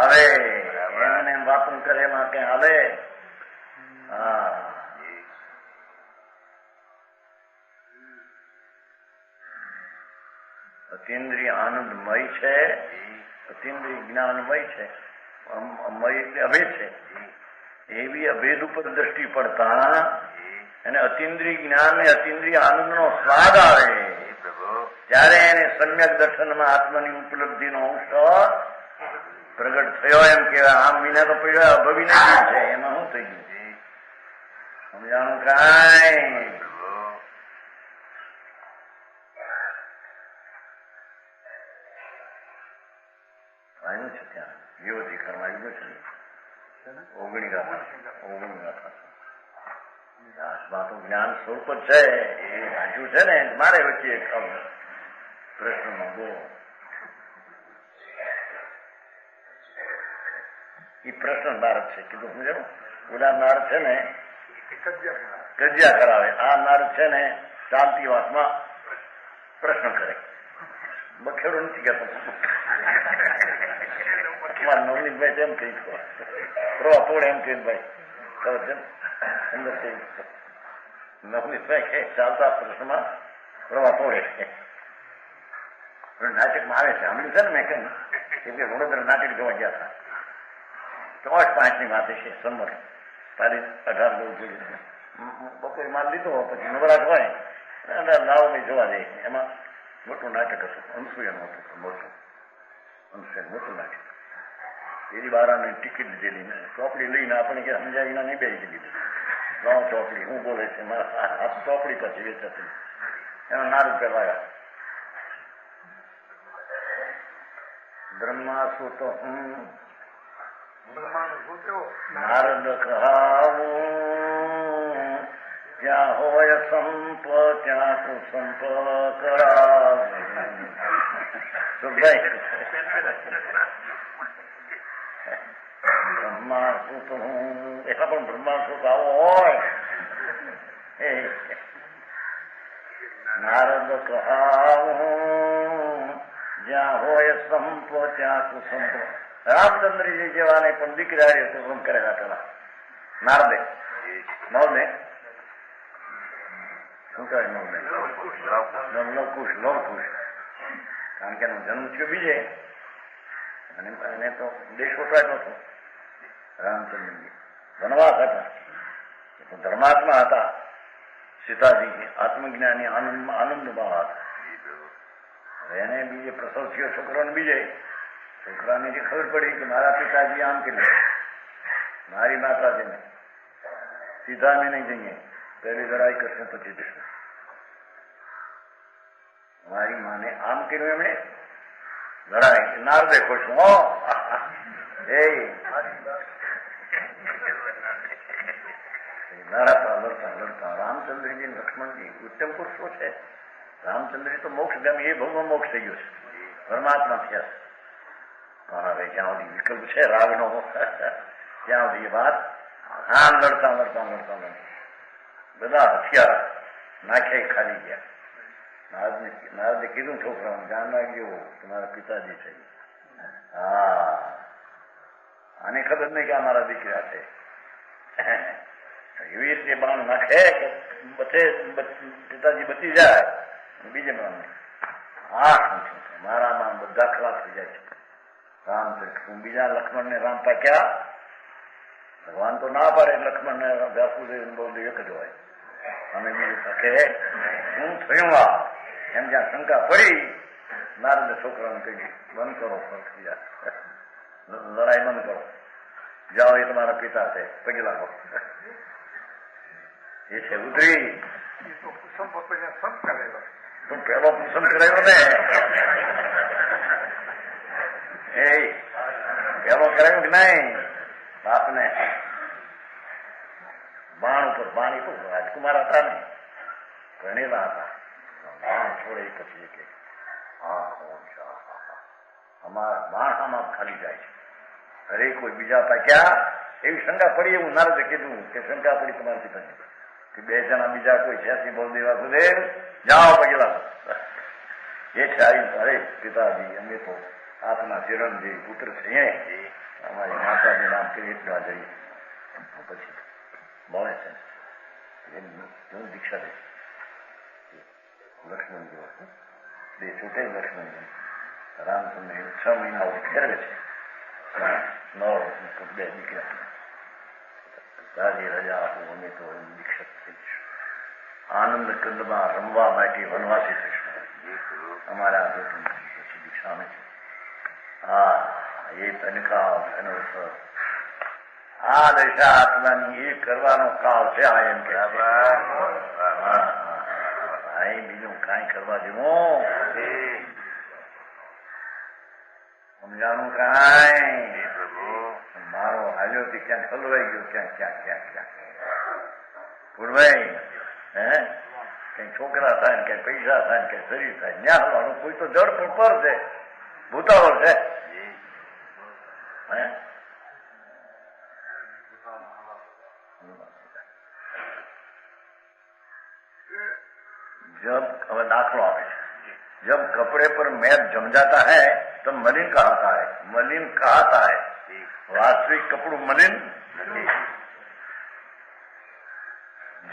આવે. એમને વાતું કરે એમાં ક્યાં આવે? હા. અતિન્દ્રિય આનંદમય છે, અતિન્દ્રિય જ્ઞાનમય છે. મય એટલે અભેદ છે. એવી અભેદ ઉપર દ્રષ્ટિ પડતા અને અતિન્દ્રિય જ્ઞાન ને અતિન્દ્રિય આનંદ નો સ્વાદ આવે ત્યારે એને સમ્યક દર્શનમાં આત્માની ઉપલબ્ધિ નો અંશ પ્રગટ થયો એમ કેવાય. આમ વિના તો અભવી નહીં છે. એમાં શું થઈ ગયું? સમજાણું કાંઈ? આવ્યું છે ત્યાં વિરોધીકરમાં આવ્યું છે. ઓગણી ગાથા આત્મા તો જ્ઞાન સ્વરૂપ જ છે. એ વાંચ્યું છે ને. મારે વચ્ચે એક પ્રશ્નમાં બહુ એ પ્રશ્ન નારદ છે. કીધું સમજાયું? ઓલા નારદ છે ને કજિયા કરાવે, આ નારદ છે ને શાંતિ વાતમાં પ્રશ્ન કરે. બખેડો નથી કહેતો. નવનીતભાઈ એમ કહી તોડે એમ કહી ભાઈ ખબર છે અંદર નવનીતભાઈ કે ચાલતા પ્રશ્નમાં પ્રવાહ તોડે. નાટકમાં આવે છે હમણાં છે ને મેં કહ્યું કેમ કે વડોદરા નાટક જોવા ગયા હતા. 5 વાત છે સંમત તારીખ 18 બપોરે માલ લીધો પછી નવરાશ હોય લાવો જોવા જઈએ. એમાં મોટું નાટક હતું, અનસુયાનું હતું, મોટું અનસુયા મોટું નાટક. એની બારાની ટિકિટ લીધેલી, ચોપડી લઈને આપણે કે સમજાવીને નહીં બેસી દીધી. લાવો ચોપડી, હું બોલે છે મારા ચોપડી પછી વેચાતી. એમાં નારદ પેલા બ્રહ્મા સુતો નારદ કહાવું ત્યાં હોય સંપ ત્યાં તું સંપ કરાવ. બ્રહ્મા સુત હું એટલા પણ બ્રહ્મા સુત આવો હોય નારદ કહાવું જ્યાં હોય સંપ ત્યાં તું સંપ. રામચંદ્રજી જેવાને પણ દીકરા સંપ કરેલા પેલા નારદે. નવને શું કહેવાય? નવને લવકુશ. કારણ કે એનો જન્મ થયો બીજે અને એને તો દેશ વપરાય નતો. રામચંદ્રજી વનવાસ હતા, ધર્માત્મા હતા. સીતાજી આત્મજ્ઞાની આનંદમાં હતા. એને બીજે પ્રસવ થયો છોકરાને બીજે. છોકરાને જે ખબર પડી કે મારા પિતાજી આમ કે મારી માતાજીને સીધા મેં નહીં જઈએ, પહેલી લડાઈ કરશે પછી જશે. મારી માને આમ કર્યું એમણે લડાઈ. નારદે ખુશ હો લડતા રામચંદ્રજી લક્ષ્મણજી ઉત્તમ પુરુષો છે. રામચંદ્રજી તો મોક્ષ ગામી, એ ભગવાન મોક્ષ થઈ ગયો છે, પરમાત્મા થયા. પણ હવે જ્યાં સુધી વિકલ્પ છે રાગનો ત્યાં સુધી એ વાત આમ લડતા બધા હથિયાર નાખ્યા ખાલી ગયા. નારદે કીધું છોકરાઓને જાણ લાગ્યો તમારા પિતાજી છે. હા, આને ખબર નહીં કે અમારા દીકરા છે. એવી રીતે બાણ નાખે કે પિતાજી બચી જાય. બીજે બાણ મારા બાણ બધા ખરાબ થઈ જાય છે. રામચંદ્ર બીજા લક્ષ્મણને રામ પાક્યા. ભગવાન તો ના પાડે લક્ષ્મણ ને વ્યાસુદેવ બોલ એક જ હોય. અને બીજું કે શું થયું એમ જ્યાં શંકા પડી નારદ છોકરાને કહી બંધ કરો, લડાઈ બંધ કરો, જાઓ એ તમારા પિતા છે, પગે લાગો. એ છે ઉતરી તું પેલો પસંદ કરાયો ને પેલો કરાયું કે નહીં બાપને. બાણ ઉપર બાણી તો રાજકુમાર હતા ને, ભણેલા હતા. બાણ છોડે પછી કે અમારા બાણ આમાં ખાલી જાય છે. અરે કોઈ બીજા પાક્યા એવી શંકા પડી. એવું નારદે કીધું કે શંકા પડી તમારા પિતાજી કે 2 જણા બીજા કોઈ છે બળદેવ વાસુદેવ જાઓ પગે લાગો. એ આવીને અરે પિતાજી અમે તો આપના ચિરંજીવી પુત્ર છીએ, અમારી માતાજી નામ કરી એટલા જઈએ. પછી મળે છે હું દીક્ષા દઈશ. લક્ષ્મણજી બે છૂટે લક્ષ્મણજી રામચંદ્ર 6 મહિના ફેરવે છે. 9 2 દીકરા રાજી રજા આપું અમે તો દીક્ષા થઈશું. આનંદ કંદમાં રમવા માટે વનવાસી થઈશું. અમારા પછી દીક્ષા અમે છે. હા, એ તનકાવ અનુસર આ દશા આત્માની એ કરવાનો કાળ છે. આ એમ કે બીજું કઈ કરવા જેવું સમજાણું કઈ મારો હાલ્યો થી ક્યાંક હલવાઈ ગયો, ક્યાંક ભૂલભાઈ કઈ છોકરા થાય ને કઈ પૈસા થાય ને કઈ શરીર થાય ન્યા હલવાનું. કોઈ તો જડ પર છે, ભૂતાવળ છે. अब दाखलो आवे जब कपड़े पर मैल जम जाता है तब मलिन कहता है, मलिन कहता है। वास्तविक कपड़ू मलिन नहीं।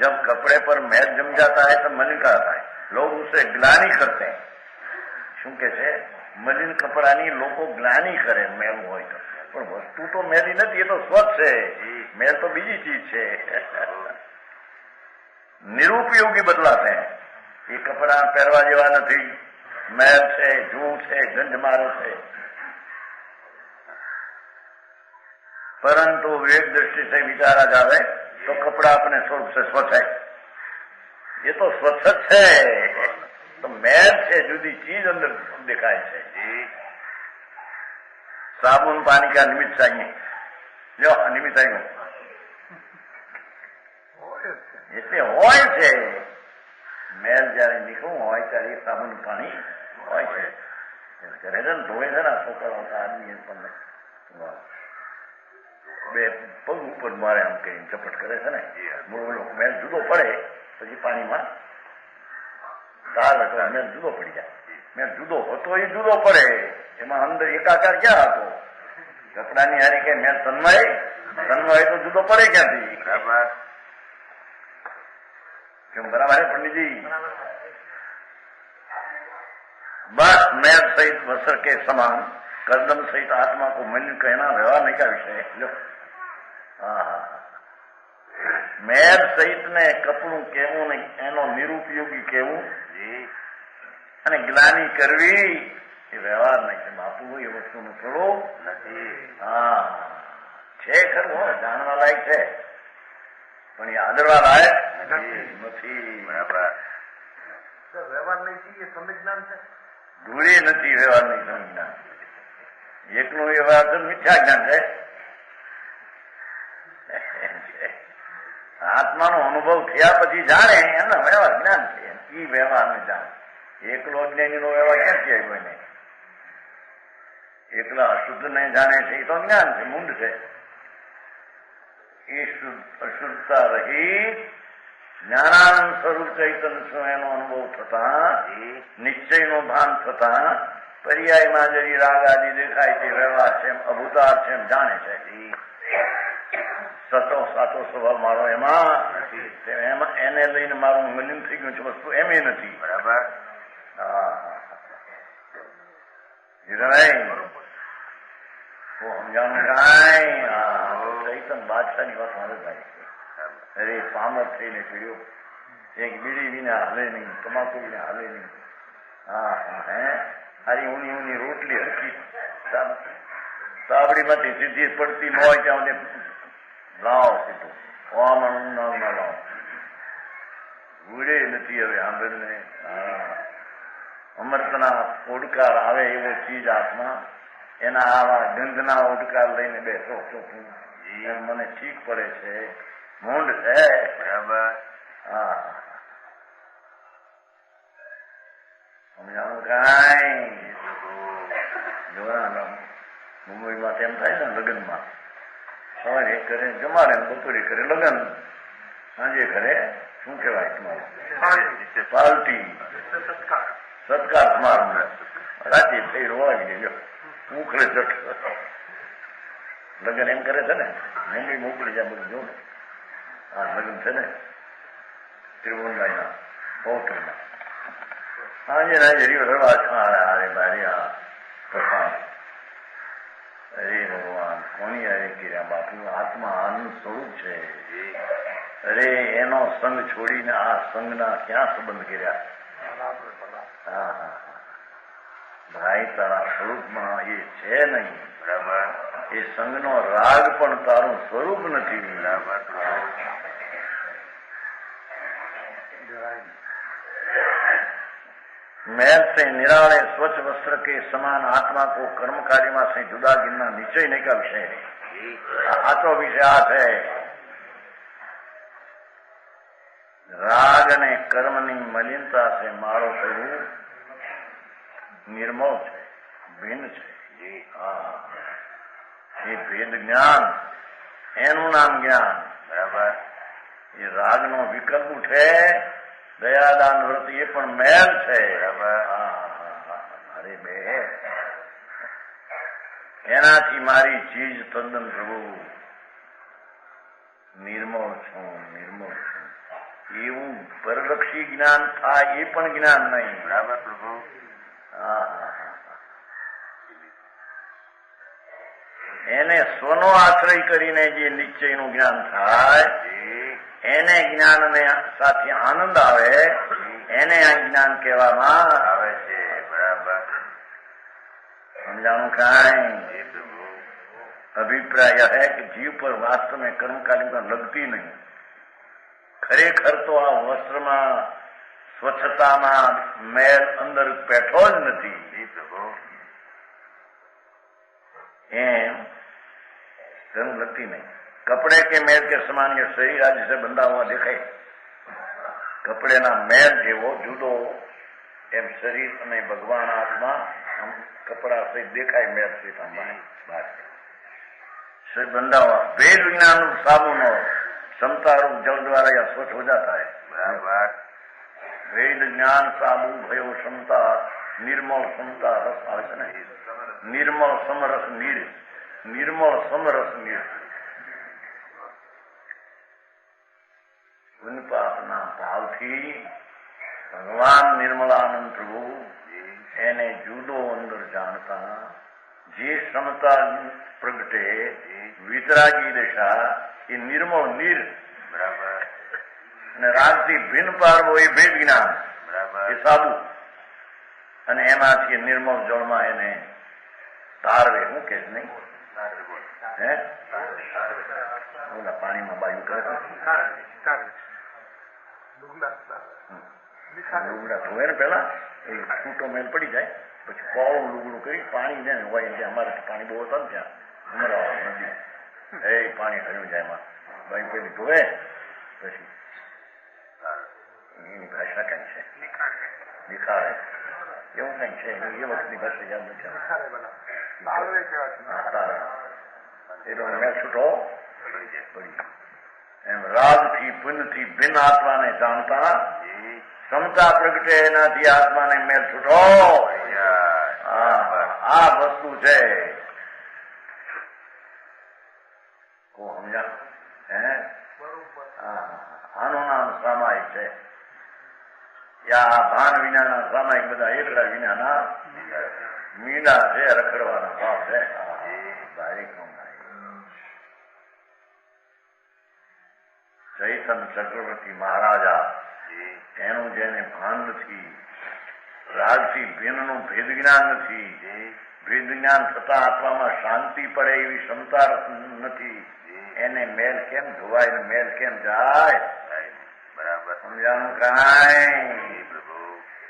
जब कपड़े पर मैल जम जाता है तब मलिन कहता है। लोग उसे ग्लानि करते हैं। શું કે છે? મલિન કપડાની લોકો ગ્લાની કરે મેલ હોય તો, પણ વસ્તુ તો મેલી નથી, એ તો સ્વચ્છ છે. મેલ તો બીજી ચીજ છે. નિરુપયોગી બદલાશે. એ કપડા પહેરવા જેવા નથી, મેલ છે, જૂ છે, ગંજમારો છે. પરંતુ વિવેક दृष्टि से विचारा जावे तो कपड़ा अपने स्वरूप से स्वच्छ है. ये तो स्वच्छ है. तो मैल છે જુદી चीज अंदर दिखाई છે. साबुन पानी का निमित्त चाहिए. जो निमित्त આવ્યું એટલે હોય છે. મેલ જયારે નીકળવું હોય ત્યારે સાબુન પાણી હોય છે. કરે છે ને, ધોવે છે ને છોકરાઓ આદમી તમને બે પગ ઉપર મારે આમ કઈ ઝપટ કરે છે ને, મૂળ મેલ જુદો પડે પછી પાણીમાં તાર હતો મેલ જુદો પડી જાય. મેલ જુદો હતો એ જુદો પડે, એમાં અંદર એકાકાર ક્યાં હતો? કપડાની હારી કે મેલ તન્મય તો જુદો પડે ક્યાંથી? બરાબર કેમ? બરાબર है पंडित जी. बस मैल सहित वस्त्र के समान कदम सहित आत्मा को मलिन कहना व्यवहार नहीं का विषय है. लो મેલ સહિત ને કપડું કેવું નહીં, એનો નિરુપયોગી કેવું અને ગ્લાની કરવી એ વ્યવહાર નહીં છે. બાપુ એ વસ્તુનું થોડું નથી. હા છે ખરું, જાણવા લાયક છે, પણ એ આદરવા લાયક નથી. બરાબર. વ્યવહાર નહીં એ સંવિજ્ઞાન છે. ધૂળે નથી વ્યવહાર નહીં સંવિજ્ઞાન. એકનું વ્યવહાર તો મિથ્યા જ્ઞાન છે. આત્માનો અનુભવ થયા પછી જાણે એનો વ્યવહાર જ્ઞાન છે. એ વ્યવહાર ને જાણે. એકલો અજ્ઞાની નો વ્યવહાર ક્યાંથી આવ્યો એને? એકલા અશુદ્ધ ને જાણે છે એ તો જ્ઞાન છે, મૂંડ છે. એ અશુદ્ધતા રહી જ્ઞાનાનંદ સ્વરૂપ ચૈતન્ય શું એનો અનુભવ થતા, નિશ્ચયનું ભાન થતા પર્યાયમાં જરી રાગ આદિ દેખાય છે, વ્યવહાર છે, અભૂતાર છે એમ જાણે છે. સચો સાચો સ્વભાવ મારો એમાં એને લઈને મારું મલિન થઈ ગયું છે વસ્તુ એમ નથી. બરાબર. સમજાણું કાંઈ ચૈતન બાદશાહની વાત મારે થાય. અરે પામર થઈને પીડ્યો, એક બીડી વિના હાલે નહીં, તમાકુ વિના હાલે નહીં. હા હે હારી ઊની ઊની રોટલી હરકી સાબડીમાંથી સીધી પડતી ન હોય ત્યાં લાવો સીધું હવામાન ના લાવો. ગુડે નથી હવે આંબેલને. અમૃતના ઓડકાર આવે એવો ચીજ હાથમાં, એના આવા ગંધના ઓડકાર લઈને બેસો ચોખ્ખું મને ઠીક પડે છે, મૂંડ છે. બરાબર. હા સમજાણું કાંઈ? જોવાના મુંબઈમાં તેમ થાય ને લગ્નમાં, સવારે કરે જમાડે, બપોરે કરે લગ્ન, સાંજે કરે શું કહેવાય તમારું પાર્ટી સત્કાર સમારંભ. રાતે થઈ રોવાઈ ગયો ઉખડે ચટ. લગ્ન એમ કરે છે ને, મુંબઈ મોકલી જાય બધું જો ને. હા લગ્ન છે ને ત્રિભુવનભાઈના હોટલમાં. સાંજે રાજે રવા અરે ભાઈ આ પ્રસાદ. અરે ભગવાન કોની અરે કર્યા બાપુ? આત્મા આનંદ સ્વરૂપ છે. અરે એનો સંગ છોડીને આ સંઘના ક્યાં સંબંધ કર્યા? હા હા ભાઈ તારા સ્વરૂપમાં એ છે નહીં. બરાબર. એ સંઘનો રાગ પણ તારું સ્વરૂપ નથી. બરાબર. मैल से निराले स्वच्छ वस्त्र के समान आत्मा को कर्म कार्य में से जुदा गिनना निश्चय नहीं का विषय है. आ तो विषयात है. राग ने कर्म ની મલિનતા से મારો સ્વરૂપ નિર્મળ છે, ભિન્ન છે. એ ભેદ જ્ઞાન એનું નામ જ્ઞાન. બરાબર. એ રાગ નો વિકલ્પ ઉઠે દયાદાન વ્રત એ પણ મેલ છે. અરે બે એનાથી મારી ચીજ તદ્દન પ્રભુ નિર્મળ છું, નિર્મળ છું. એવું પરલક્ષી જ્ઞાન થાય એ પણ જ્ઞાન નહીં. બરાબર પ્રભુ. એને સ્વનો આશ્રય કરીને જે નિશ્ચયનું જ્ઞાન થાય એને જ્ઞાનને સાથે આનંદ આવે એને આ જ્ઞાન કહેવામાં આવે છે. બરાબર સમજાણું કાંઈ? અભિપ્રાય है कि जीव पर वास्तव में कर्मकालिका लगती नहीं. ખરેખર તો આ વસ્ત્રમાં સ્વચ્છતામાં મેલ અંદર બેઠો જ નથી. એમ कर्म लगती नहीं. कपड़े के मेल के समान ये शरीर आज से बंधा हुआ देखाય. કપડેના મેલ જેવો જુદો એમ શરીર અને ભગવાન આત્મા કપડા સહિત દેખાય. મેલ સહિત बंधा हुआ वेद विज्ञान साबुन और क्षमता रूप जल द्वारा या स्वच्छ हो जाता है. वेद ज्ञान साबुन भयो क्षमता निर्मल क्षमता रस આવે ને निर्मल समरस नीर. निर्मल समरस नीर પાપના ભાવથી ભગવાન નિર્મળાનંદ પ્રભુ એને જુદો અંદર જાણતા જે ક્ષમતા પ્રગટે વિતરાગી દશા એ નિર્મળ નીર. બરાબર. અને રાગથી ભિન્ન પાડવો એ ભેદ જ્ઞાન. બરાબર. એ સાબુ અને એમાંથી નિર્મળ જળમાં એને તારવે. હું કે નહીં હે ઓલા પાણીમાં બાયું કરે લુગડા ધોવે ને પેલા છૂટો મેલ પડી જાય પછી કોળું લુગડું કરી પાણી જાય ને હોય ત્યાં અમારે પાણી બહુ હતા ને ત્યાં અમારા નદી એ પાણી હર્યું જાય એમાં ભાઈ પેલી ધોવે પછી એની ભાષા કઈ છે નિખારે એવું કઈ છે એ વખતની ભાષા યાદ નથી. એટલો મેલ છૂટો પડી. એમ રાગથી પુણ્યથી ભિન્ન આત્માને જાણતા ક્ષમતા પ્રગટે એનાથી આત્માને મેલ છૂટો. આ વસ્તુ છે. સમજા હે? આનું નામ સામાયિક છે. આ ભાન વિનાના સામાયિક બધા એકલા વિનાના મીંડા છે, રખડવાના ભાવ છે. ચૈતન ચક્રવર્તી મહારાજા એનું જેને ભાન નથી, રાગથી ભિન્નનું ભેદ જ્ઞાન નથી, ભેદ જ્ઞાન થતા આત્મામાં શાંતિ પડે એવી ક્ષમતા નથી, એને મેલ કેમ ધોવાય ને મેલ કેમ જાય? બરાબર સમજાણું કાંઈ?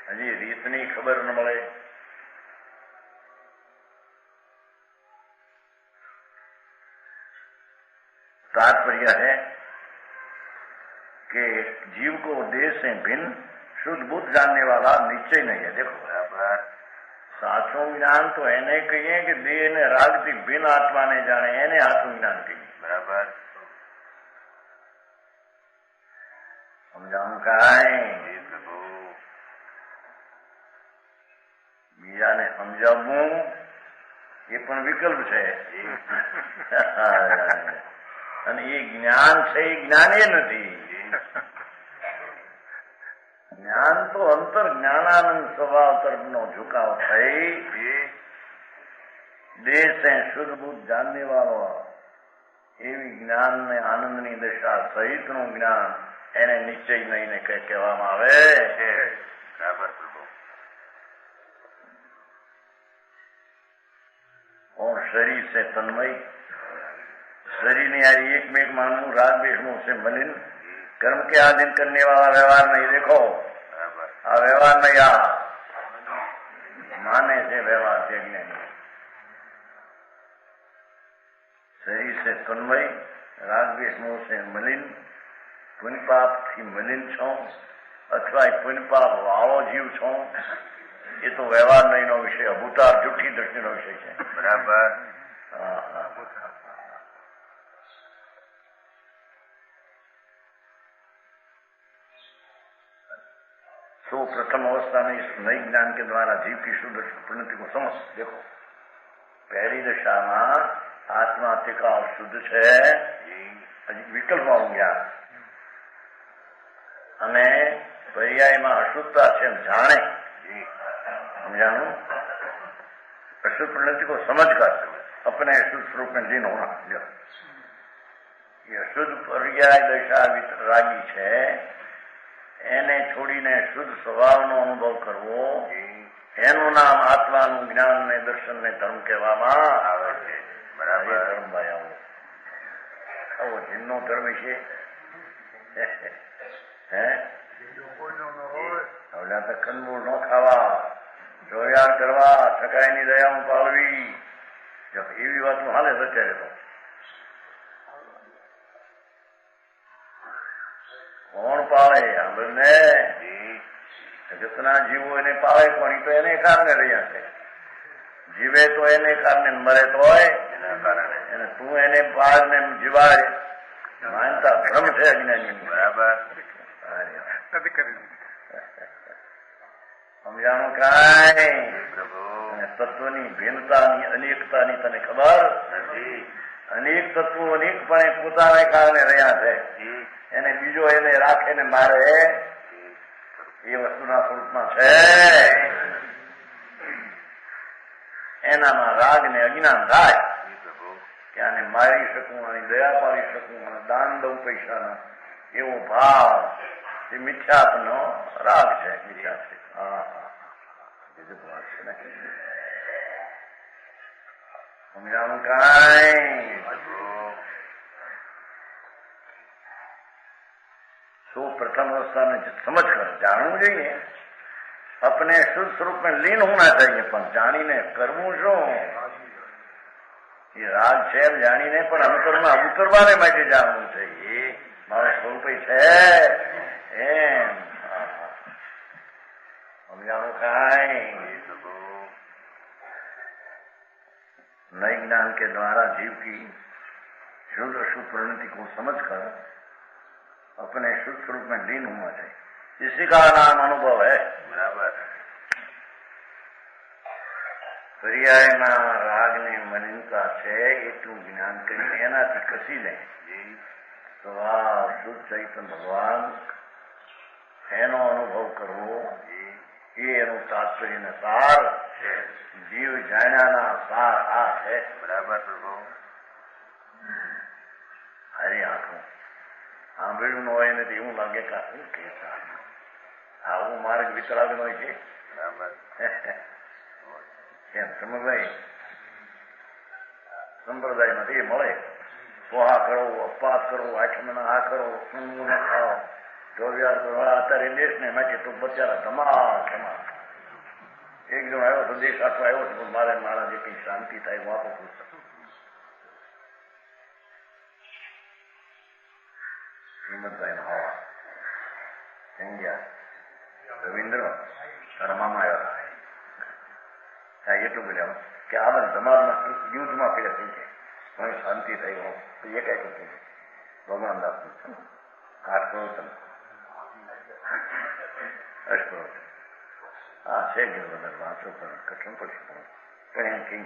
હજી રીતની ખબર ન મળે. तात्पर्य है कि जीव को देह से भिन्न शुद्ध बुद्ध जानने वाला निश्चय नहीं है. देखो बराबर साचो ज्ञान तो એને કહીએ કે દેહ ને રાગથી ભિન્ન આત્માને જાણે એને સાચું જ્ઞાન કહીએ. બરાબર સમજાવું કાંઈ? બીજાને સમજાવવું એ પણ વિકલ્પ છે. અને એ જ્ઞાન છે એ જ્ઞાન એ નથી. જ્ઞાન તો અંતર જ્ઞાનાનંદ સ્વભાવ તરફનો ઝુકાવ થઈ દેહ से શુદ્ધ બુદ્ધ જાણને વાળો એવી જ્ઞાન ને આનંદની દશા સહિતનું જ્ઞાન એને નિશ્ચય નહીં ને કહેવામાં આવે છે. और शरीर से तन्मय शरीर ने यार एक में एक मानू राग वेशमों से मलिन कर्म के आधीन करने वाला व्यवहार नहीं. देखो आ व्यवहार नहीं आ माने से व्यवहार से ज्ञानी शरीर से तन्मय राग वेशमों से मलिन पुण्य पाप थी मलिन छो अथवा पुण्य पाप वाળો जीव छो ये तो व्यवहार नहीं नो विषय अभूतार जूठी दृष्टि नो विषय है. बराबर तो प्रथम अवस्था में इस नई ज्ञान के द्वारा जीव की शुद्ध परिणति को समझ। देखो, पहली दशा में आत्मा टिका शुद्ध है, विकल्प आવું જ્ઞાન અને પર્યાયમાં અશુદ્ધતા છે એમ જાણે, समझाणु अशुद्ध परिणति को समझकर अपने शुद्ध स्वरूप में लीन होना। ये अशुद्ध पर्याय दशा वितरागी છે એને છોડીને શુદ્ધ સ્વભાવનો અનુભવ કરવો, એનું નામ આત્માનું જ્ઞાન ને દર્શન ને ધર્મ કહેવામાં આવે છે. બરાબર ધર્મ ભાઈ આવો જીવનો ધર્મ છે હે હવે તો કંદમૂળ ન ખાવા, જોયાર કરવા, ઠકાઈની દયામાં પાળવી, એવી વાતો હાલે અત્યારે તો. કોણ પાળે આપણને? જગતના જીવો એને પાળે કોણ? તો એને કારણે રહ્યા છે. જીવે તો એને કારણે, મરે તો એના કારણે. અને તું એને પાળ ને જીવાય માનતા ભ્રમ છે અજ્ઞાની. બરાબર સમજાણું કાંઈ? તત્વની ભિન્નતાની અનેકતાની તને ખબર નથી. અનેક તત્વો અનેકપણે પોતાને કારણે રહ્યા છે. એને બીજો એને રાખે ને મારે એ વસ્તુના સ્વરૂપમાં છે. એનામાં રાગ ને અજ્ઞાન થાય કે આને મારી શકું, આની દયા પાડી શકું, અને દાન દઉં પૈસાના, એવો ભાવ એ મિથ્યાત્વનો રાગ છે. મિથ્યા છે. બીજું વાત છે ને સમજાણું કાંઈ? तो प्रथम अवस्था में समझ कर जानવું જોઈએ. अपने शुद्ध स्वरूप में लीन होना चाहिए. પણ જાણીને કરવું શું? એ રાગ છે એમ જાણીને પણ અંતરમાં ઉતરવાને માટે જાણવું છે. એ મારું સ્વરૂપ છે એમ સમજાણું કાંઈ? नए ज्ञान के द्वारा जीव की शुद्ध अशुद्ध परिणति को समझकर अपने शुद्ध स्वरूप में लीन होना चाहिए. इसी का नाम अनुभव है. बराबर પર્યાયમાં રાગની મલિનતા છે એટલું જ્ઞાન કરીને એનાથી કસી લે તો આ શુદ્ધ ચૈતન્ય ભગવાન એનો અનુભવ કરવો એ એનું તાત્પર્યનો સાર છે. જીવ જાણ્યાના સાર આ છે. બરાબર પ્રભુ હરી આંખો સાંભળ્યું ન હોય ને એવું લાગે કે શું કહેતા આવું માર્ગ વિતરાવેલો હોય છે. બરાબર એમ સમજાય સંપ્રદાયમાંથી એ મળે. પોહા કરો, અપવાસ કરો, આઠમના આ કરો, ઊંઘ ન ખાઓ, ચોવ્યાર કરો. અત્યારે દેશ ને એમાંથી તો બચારા ધમાલ ધમાલ. એક જણ આવ્યો તો દેશ આખો આવ્યો તો મારે મારા જે કઈ શાંતિ થાય હું આપો પૂછું. હિંમતભાઈ નો હવા સંજ્ઞા રવિન્દ્ર તારા મામા આવ્યા. એટલું બોલ્યા કે આ ધમાલમાં યુદ્ધમાં પેલા થઈ જાય મને શાંતિ થઈ. હું એ કઈ કરતું ભગવાન દાસ આઠ પ્રવચન અષ્ટપ્રવચન આ છે ગિરવદર વાંચો પણ કઠણ પડશે. પણ એમ કહી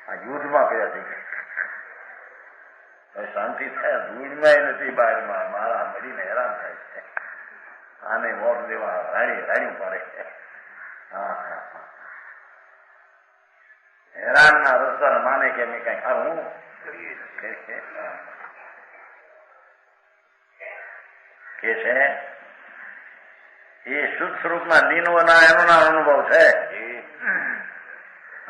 આ યુદ્ધમાં પેલા થઈ જાય શાંતિ થાય. ધૂળમાં નથી બહારમાં મારા મળીને હેરાન થાય છે. આને વોટ દેવા રાણી પડે. હા હા હા હેરાન ના રસ્તા માને કે મેં કઈ ખાવું કે છે. એ શુદ્ધ સ્વરૂપમાં લીનોના એનો ના અનુભવ છે.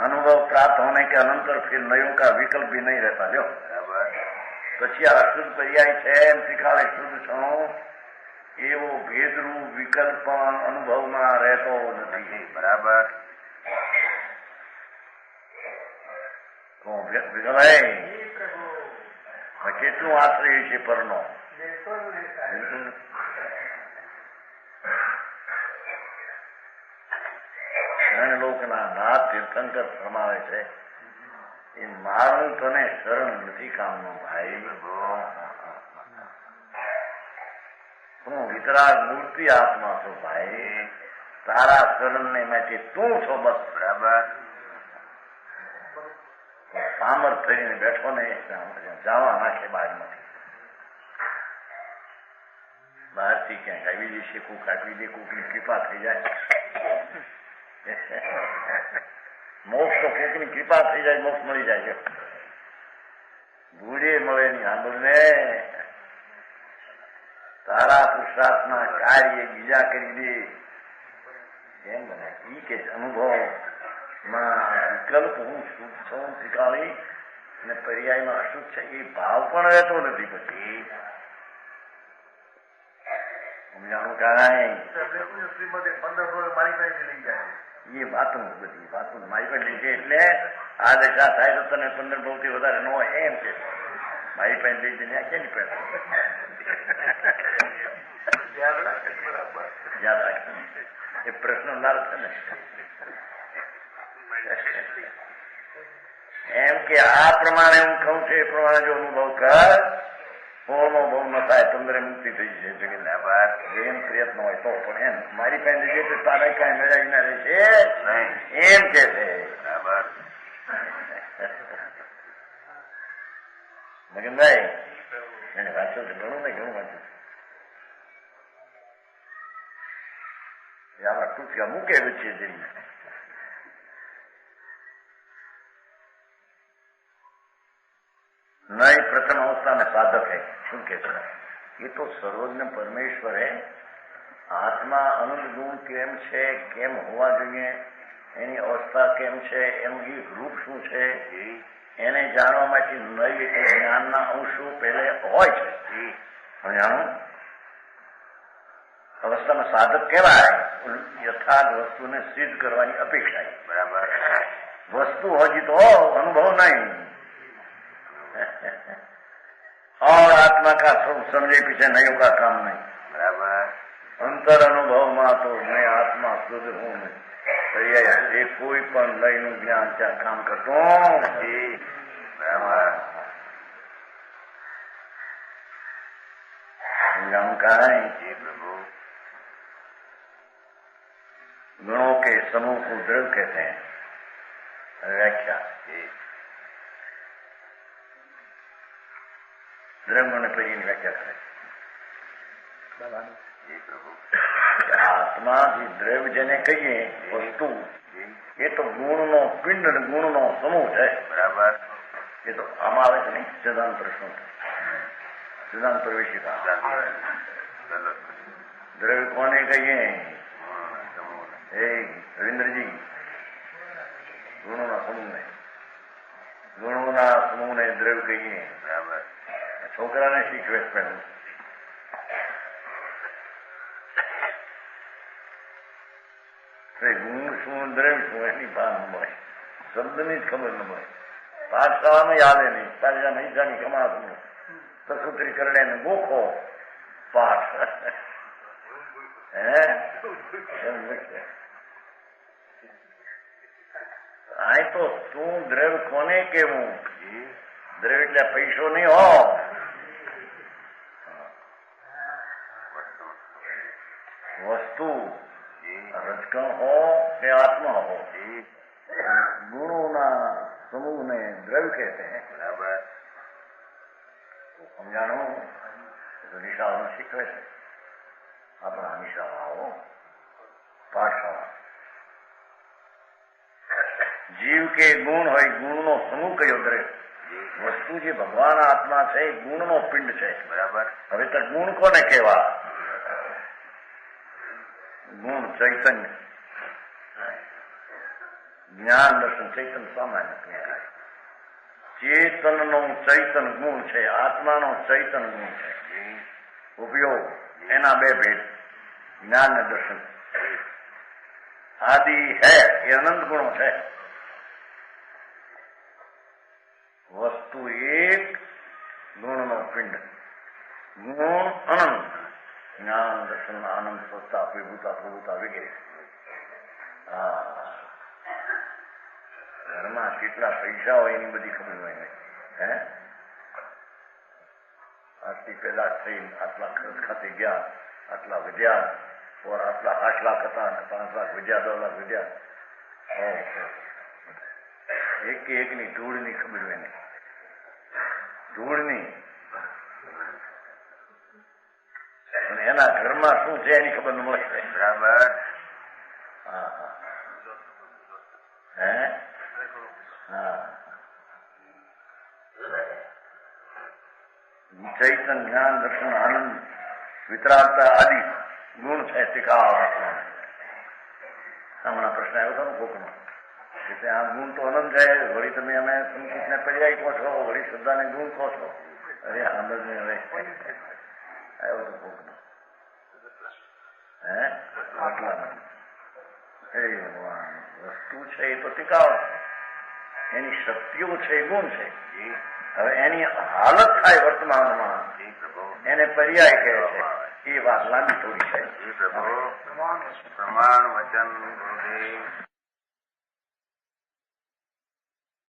अनुभव प्राप्त होने के अनंतर फिर नयों का विकल्प भी नहीं रहता. जो પછી આ શુદ્ધ પર્યાય છે એમ શીખાડે શુદ્ધ છો એવો ભેદરૂપ વિકલ્પ અનુભવમાં રહેતો નથી. બરાબર કેટલું આશ્રય છે પરનો. ઘણા લોકોના નાથ તીર્થંકર ફરમાવે છે એ મારું તને શરણ નથી કામનું ભાઈ. હું વિતરાગ મૂર્તિ આત્મા છું ભાઈ. તારા શરણને માટે તું છો બસ. બરાબર. પામર ફરીને બેઠો ને જવા નાખે બહારમાંથી. બહારથી ક્યાંક આવી જશે, કોક આપી દે, કોકની કૃપા થઈ જાય. મોક્ષ તો કોકની કૃપા થઈ જાય, મોક્ષ મળી જાય છે. ભૂડે મળે ની આંબળને તારા પુરુષાર્થના કાર્ય બીજા કરી દે એમ બને. ઈ કે અનુભવમાં વિકલ્પ હું શુદ્ધ છું શીખાવી અને પર્યાયમાં અશુદ્ધ છે એ ભાવ પણ રહેતો નથી. પછી સમજાણું કાંઈ એ વાતો બધી વાતો મારી પાસે લીધે એટલે આ દશા થાય તો તને 15 બહુથી વધારે ન હોય એમ કે મારી પાસે લઈ જઈને ક્યાંની પાસે યાદ રાખ. એ પ્રશ્ન લાલ છે ને એમ કે આ પ્રમાણે હું કહું છું એ પ્રમાણે જો અનુભવ કર, પોળનો બહુ ન થાય, તમને મુક્તિ થઈ જશે. એમ પ્રયત્ન હોય તો પણ એમ મારી પાસે જે તારે કઈ મેળવી ના રહેશે એમ કે છે. મગનભાઈ એને વાંચ્યું છે ઘણું ને ઘણું વાંચ્યું છે. આમાં ટૂંકા મૂકે વચ્ચે જઈને નહીં પ્રથમ અવસ્થા ને સાધક है. શું કે છે એ તો સર્વજ્ઞ પરમેશ્વરે આત્મા અનંત ગુણ કેમ છે, કેમ હોવા જોઈએ, એની અવસ્થા કેમ છે, એનું એ રૂપ શું છે એને જાણવા માટે નય એટલે જ્ઞાનના અંશો પહેલે હોય છે. જાણું અવસ્થામાં સાધક કહેવાય યથાર્થ વસ્તુને સિદ્ધ કરવાની અપેક્ષા. બરાબર. વસ્તુ હજી તો અનુભવ નહીં और आत्मा का समझे पीछे नहीं का काम नहीं. बराबर. अंतर अनुभव में तो मैं आत्मा शुद्ध हूं नहीं. ये कोई पण लय નું જ્ઞાન ત્યાં કામ કરતો. બરાબર. કાંઈ प्रभु गुणों के समूह को द्रव्य कहते हैं. व्याख्या દ્રવ્ય ને પછી વ્યાખ્યા કરે. આત્મા જે દ્રવ્ય જેને કહીએ વસ્તુ એ તો ગુણનો પિંડ અને ગુણનો સમૂહ છે. બરાબર. એ તો આમાં આવે છે નહીં સિદ્ધાંત પ્રશ્નો સિદ્ધાંત પ્રવેશિકા. દ્રવ્ય કોને કહીએ એ રવિન્દ્રજી ગુણોના સમૂહને દ્રવ્ય કહીએ. બરાબર. છોકરાને શીખવે પહેલું ગુણ શું દ્રવ્ય શું એની ભાન ન મળે, શબ્દની જ ખબર ન મળે, પાઠશાળામાં યાદે નહીં. તાજા મહિસાની કમાત સસુત્રી કરડે ને ગોખો પાઠ આ તો તું દ્રવ્ય કોને કેવું? દ્રવ્ય એટલે પૈસો નહીં હો, વસ્તુ રજકણ હો કે આત્મા હો, ગુણોના સમૂહને દ્રવ્ય કહેते हैं. બરાબર. સમજાણું નિશાળામાં શીખવે છે આપણા નિશાળાઓ પાઠશાળા. જીવ કે ગુણ હોય, ગુણનો સમૂહ કયો દ્રવ્ય. વસ્તુ જે ભગવાન આત્મા છે એ ગુણનો પિંડ છે. બરાબર. હવે તો ગુણ કોને કહેવા? ગુણ ચૈતન્ય જ્ઞાન દર્શન ચૈતન્ય સામાન્ય કહેવાય. ચેતનનો ચૈતન ગુણ છે, આત્માનો ચૈતન ગુણ છે. ઉપયોગ એના બે ભેદ જ્ઞાન ને દર્શન. આદિ હે એ અનંત ગુણો છે. વસ્તુ એક, ગુણનો પિંડ. ગુણ અનંત, જ્ઞાન દર્શન આનંદ સ્વસ્થતા વિભૂતા પ્રભુતા વગેરે. ઘરમાં કેટલા પૈસા હોય એની બધી ખબર હોય. હે આજથી પેદા થઈ આટલા ખર્ચ ખાતે ગયા, આટલા વધ્યા, ઓર આટલા 8 લાખ હતા અને 5 લાખ વિદ્યા 10 લાખ વિદ્યા એકની ધૂળની ખબર હોય નહીં, ધૂળની. અને એના ઘરમાં શું છે એની ખબર ન મળે. બરાબર. હા હા હે હા ચૈતન જ્ઞાન દર્શન આનંદ વિતરાગતા આદિ ગુણ છે શીખાવા. હમણાં પ્રશ્ન આવ્યો હતો ને કોકનો કે આ ગુણ તો અનંત જાય, વળી તમે અમે સંકુચને પર્યાય કહો છો, વળી શ્રદ્ધાને ગુણ કહો છો. અરે આનંદ ને હવે આવ્યો તો કોકનો હે આટલા ભગવાન વસ્તુ છે એ તો ટીકાવ છે, એની શક્તિઓ છે એ ગુણ છે. હવે એની હાલત થાય વર્તમાનમાં એને પર્યાય કહે છે. એ વાત લાંબી થોડી છે. પ્રમાણ વચન